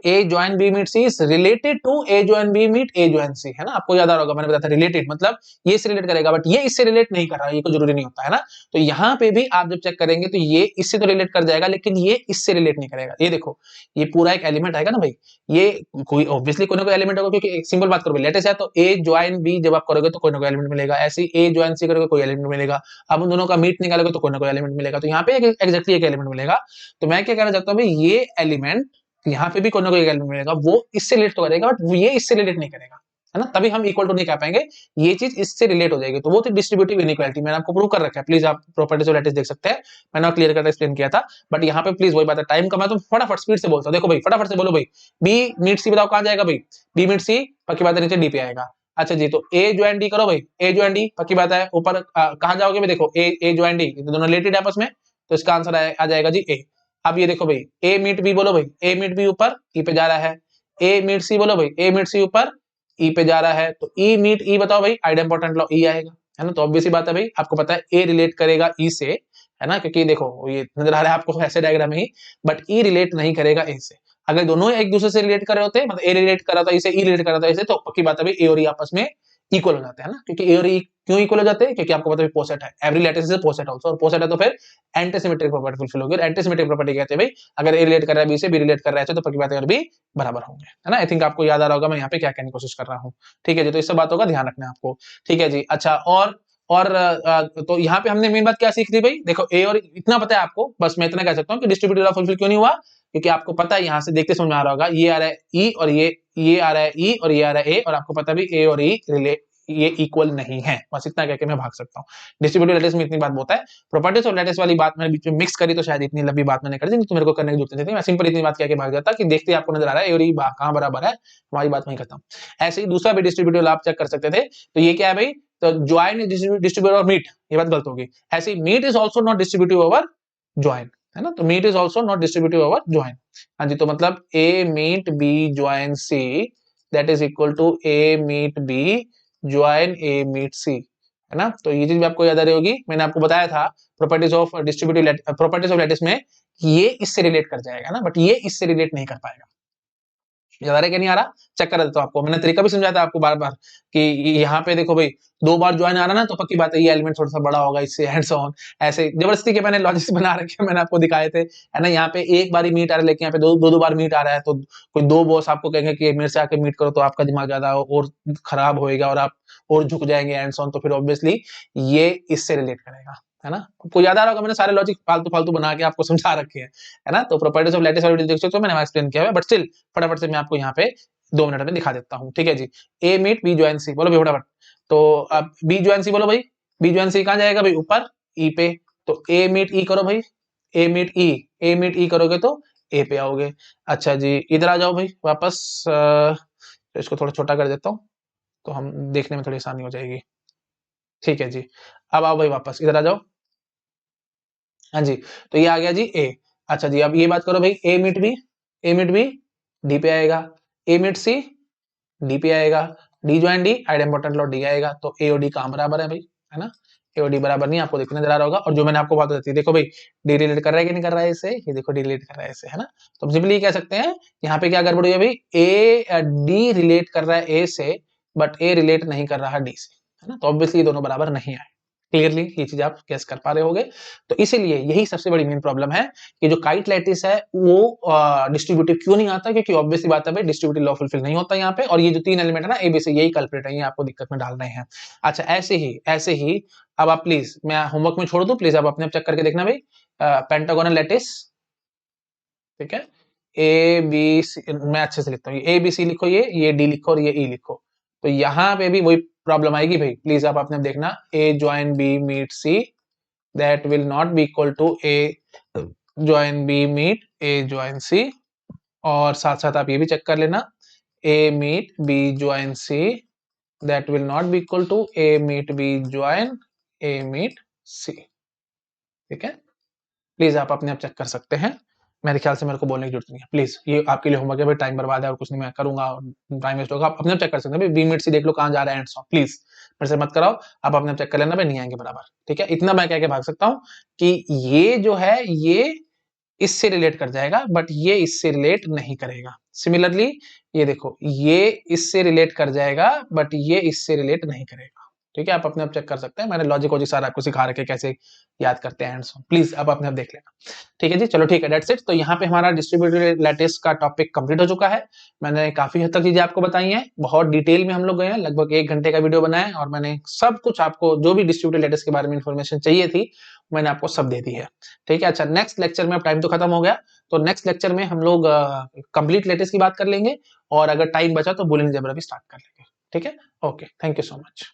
A join B meet C is related to A join B meet A join C, है ना। आपको याद आ रहा होगा मैंने बताया था रिलेटेड मतलब ये इससे रिलेट करेगा, बट ये इससे रिलेट नहीं कर रहा है, ये कोई जरूरी नहीं होता है ना। तो यहाँ पे भी आप जब चेक करेंगे तो ये इससे तो रिलेट कर जाएगा लेकिन ये इससे रिलेट नहीं करेगा। ये देखो, ये पूरा एक एलिमेंट आएगा ना भाई, ये कोई ऑब्वियसली कोई ना कोई एलिमेंट होगा, क्योंकि एक सिंपल बात करोगे लेटेस्ट है तो ए ज्वाइन बी जब आप करोगे तो कोई ना कोई एलिमेंट मिलेगा, ऐसे ए ज्वाइन सी करोगे कोई एलिमेंट मिलेगा, अब उन दोनों का मीट निकालोगे तो कोई ना कोई एलिमेंट मिलेगा। तो यहाँ पे एग्जैक्टली एक एलिमेंट मिलेगा। तो मैं क्या कहना चाहता हूँ भाई, ये एलिमेंट यहाँ पे भी कोई ना कोई एलिमेंट मिलेगा, वो इससे रिलेट तो करेगा बट ये इससे रिलेट नहीं करेगा, है ना। तभी हम इक्वल टू नहीं कह पाएंगे, ये चीज इससे रिलेट हो जाएगी। तो वो थी डिस्ट्रीब्यूटिव इनइक्वालिटी, मैंने आपको प्रूव कर रखा है, प्लीज आप प्रॉपर्टीज ऑफ लैटिस देख सकते हैं, मैंने क्लियर करके एक्सप्लेन किया था। बट यहाँ पे प्लीज वही बात है, टाइम कम है तो फटाफट स्पीड से बोलता हूँ। देखो भाई फटाफट से बोलो भाई, बी मीट सी बताओ कहां जाएगा भाई, बी मीट सी पक्की बात है नीचे डी पे आएगा। अच्छा जी, तो ए ज्वाइन डी करो भाई, ए ज्वाइन डी पक्की बात है ऊपर कहां जाओगे भाई, देखो ए ज्वाइन डी दोनों रिलेटेड है आपस में, तो इसका आंसर आ जाएगा जी ए। अब ये देखो भाई, ए मीट बी बोलो भाई, ए मीट बी ऊपर ई पे जा रहा है, ए मीट सी बोलो भाई, ए मीट सी ऊपर ई पे जा रहा है, तो ई मीट ई बताओ भाई, आइड इंपॉर्टेंट लॉ ई आएगा, है ना। तो ऑब्वियस सी बात है भाई, आपको पता है ए रिलेट करेगा ई से, है ना, क्योंकि देखो ये नजर आ रहा है आपको ऐसे डायग्राम में ही, बट ई रिलेट नहीं करेगा ए से। अगर दोनों एक दूसरे से रिलेट कर रहे होते, मतलब ए रिलेट कर रहा था इसे, ई रिलेट कर रहा था इसे, तो पक्की बात है भाई ए और ई आपस में इक्वल हो जाते हैं ना, क्योंकि ए और ई क्यों इक्वल हो जाते हैं, क्योंकि आपको पता है पोसेट है, एवरी लैटिस इज पोसेट आल्सो, और पोसेट है तो फिर एंटीसिमेट्रिक प्रॉपर्टी फुलफिल होगी। एंटीसिमेट्रिक प्रॉपर्टी कहते हैं भाई, अगर ए रिलेट कर रहा है बी से, बी रिलेट कर रहा है तो पक्की बात है और बी बराबर होंगे, है ना। आई थिंक आपको याद आ रहा होगा मैं यहाँ पे क्या कहने की कोशिश कर रहा हूँ, ठीक है जी। तो इस सब बातों का ध्यान रखना है आपको, ठीक है जी। अच्छा, और तो यहाँ पे हमने मेन बात क्या सीख ली भाई, देखो ए और इतना पता है आपको, बस मैं इतना कह सकता हूँ कि डिस्ट्रीब्यूटिव लॉ फुलफिल क्यों नहीं हुआ, क्योंकि आपको पता है यहाँ से देखते समझ में आ रहा होगा, ये आ रहा है ई और ये आ रहा है ई और ये आ रहा है ए, और आपको पता भी ए और ई ये इक्वल नहीं है, बस इतना कह के मैं भाग सकता हूँ। डिस्ट्रीब्यूटिव लैटिस में इतनी बात होता है, प्रॉपर्टीज ऑफ लैटिस वाली बात मैंने बीच में मिक्स करी तो शायद इतनी लंबी बात मैंने कर दी, तो मेरे को करने की जरूरत नहीं थी, मैं सिंपल इतनी बात कह के भाग जाता कि देखते आपको नजर आ रहा है ए और ई कहां बराबर है, हमारी बात वहीं खत्म। ऐसे ही दूसरा भी डिस्ट्रीब्यूटिव लॉ आप चेक कर सकते थे, तो ये क्या है भाई, तो ज्वाइन डिस्ट्रीब्यूटिव और मीट, ये बात गलत होगी, ऐसे meet is also not distributive over join, है ना। तो meet is also not distributive over join. हाँ जी, तो मतलब A meet B join C that is equal to A meet B join A meet C, है ना। तो ये चीज भी आपको याद आ रही होगी, मैंने आपको बताया था properties of distributive properties of lattice में ये इससे रिलेट कर जाएगा ना, बट ये इससे रिलेट नहीं कर पाएगा। याद आ रहा है कि नहीं आ रहा, चेक कर देता हूं आपको, मैंने तरीका भी समझाया था आपको बार बार कि यहाँ पे देखो भाई 2 बार ज्वाइन आ रहा ना, तो पक्की बात है ये एलिमेंट थोड़ा सा बड़ा होगा इससे, एंड सो ऑन। ऐसे जबरदस्ती के मैंने लॉजिक्स बना रखे हैं, मैंने आपको दिखाए थे, है ना। यहाँ पे एक बार ही मीट आ रहा है, लेकिन यहाँ पे दो बार मीट आ रहा है, तो कोई 2 बॉस आपको कहेंगे कि मेरे से आके मीट करो, तो आपका दिमाग ज्यादा और खराब होएगा और आप और झुक जाएंगे एंड सो ऑन, तो फिर ऑब्वियसली ये इससे रिलेट करेगा, है ना। आपको याद आ रहा होगा मैंने सारे लॉजिक फालतू फालतू बना के आपको समझा रखे हैं, है ना। तो प्रॉपर्टीज ऑफ लैटिस वाली देख सकते हो, मैंने एक्सप्लेन किया है, बट स्टिल फटाफट से मैं आपको यहाँ पे 2 मिनट में दिखा देता हूँ, ठीक है जी। ए मीट बी ज्वाइन सी, बोलो भाई फटाफट। तो अब बी ज्वाइन सी बोलो भाई, बी ज्वाइन सी कहाँ जाएगा भाई, ऊपर ई पे। तो ए मीट ई करो भाई, A meet E, A meet ई करोगे तो ए पे आओगे। अच्छा जी, इधर आ जाओ भाई वापस, तो इसको थोड़ा छोटा कर देता हूँ, तो हम देखने में थोड़ी आसानी हो जाएगी, ठीक है जी। अब आओ भाई वापस इधर आ जाओ, हाँ जी। तो ये आ गया जी ए। अच्छा जी, अब ये बात करो भाई, A meet B, A meet B D पे आएगा, ए मीट सी डी पे आएगा, D join D idempotent law D आएगा। तो ए और डी कहां बराबर है भाई, है ना। ए और डी बराबर नहीं, आपको देखने नजर आ रहा होगा। और जो मैंने आपको बात बताई, देखो भाई डी रिलेट कर रहा है कि नहीं कर रहा है इससे, ये देखो डी रिलेट कर रहा है इससे, है ना। तो हम सिंपली कह सकते हैं यहाँ पे क्या गड़बड़ हुई है भाई, ए डी रिलेट कर रहा है ए से, बट ए रिलेट नहीं कर रहा डी से, है ना। तो ऑब्वियसली दोनों बराबर नहीं आए। क्लियरली ये चीज आप गेस कर पा रहे होगे। तो इसीलिए यही सबसे बड़ी मेन प्रॉब्लम है कि जो काइट लैटिस है वो डिस्ट्रीब्यूटिव क्यों नहीं आता, क्योंकि ऑब्वियसली बात है भाई डिस्ट्रीब्यूटिव लॉ फुलफिल नहीं होता यहाँ पे, और ये जो 3 एलिमेंट है ना एबीसी, यही कल्प्रिट है, ये आपको दिक्कत में डाल रहे हैं। अच्छा ऐसे ही अब आप प्लीज, मैं होमवर्क में छोड़ दूं, प्लीज आप अपने आप चेक करके देखना भाई, पेंटागोनल लैटिस, ठीक है। ए बी सी, मैं अच्छे से लिखता हूँ, ए बी सी लिखो, ये डी लिखो और ये ई लिखो। तो यहाँ पे भी वही प्रॉब्लम आएगी भाई, प्लीज आप अपने आप देखना, A join B meet C that will not be equal to a join b meet a join c। और साथ साथ आप ये भी चेक कर लेना, a meet b join c that will not be equal to a meet b join a meet c, ठीक है। प्लीज आप अपने आप चेक कर सकते हैं, मेरे ख्याल से मेरे को बोलने की जरूरत नहीं है। प्लीज ये आपके लिए होमवर्क है भाई, टाइम बर्बाद है और कुछ नहीं मैं करूंगा, टाइम वेस्ट होगा, आप अपने आप चेक कर सकते हैं भाई, बी मिनट से देख लो कहां जा रहा है एंड सो, प्लीज मेरे से मत कराओ, आप अपने आप चेक कर लेना भाई, नहीं आएंगे बराबर, ठीक है। इतना मैं कह के भाग सकता हूँ कि ये जो है ये इससे रिलेट कर जाएगा, बट ये इससे रिलेट नहीं करेगा। सिमिलरली ये देखो, ये इससे रिलेट कर जाएगा बट ये इससे रिलेट नहीं करेगा, ठीक है। आप अपने आप चेक कर सकते हैं, मैंने लॉजिक वॉजिक सारा आपको सिखा रखे कैसे याद करते हैं, प्लीज आप अपने आप देख लेना, ठीक है जी। चलो ठीक है, डेट्स इट। तो यहाँ पे हमारा डिस्ट्रीब्यूटेड लैटिस का टॉपिक कंप्लीट हो चुका है। मैंने काफी हद तक चीजें आपको बताई हैं, बहुत डिटेल में हम लोग गए हैं, लगभग 1 घंटे का वीडियो बनाया है, और मैंने सब कुछ आपको जो भी डिस्ट्रीब्यूटेड लैटिस के बारे में इंफॉर्मेशन चाहिए थी मैंने आपको सब दे दी है, ठीक है। अच्छा, नेक्स्ट लेक्चर में, अब टाइम तो खत्म हो गया, तो नेक्स्ट लेक्चर में हम लोग कंप्लीट लैटिस की बात कर लेंगे, और अगर टाइम बचा तो बुलियन अलजेब्रा भी स्टार्ट कर लेंगे, ठीक है। Okay, thank you so much.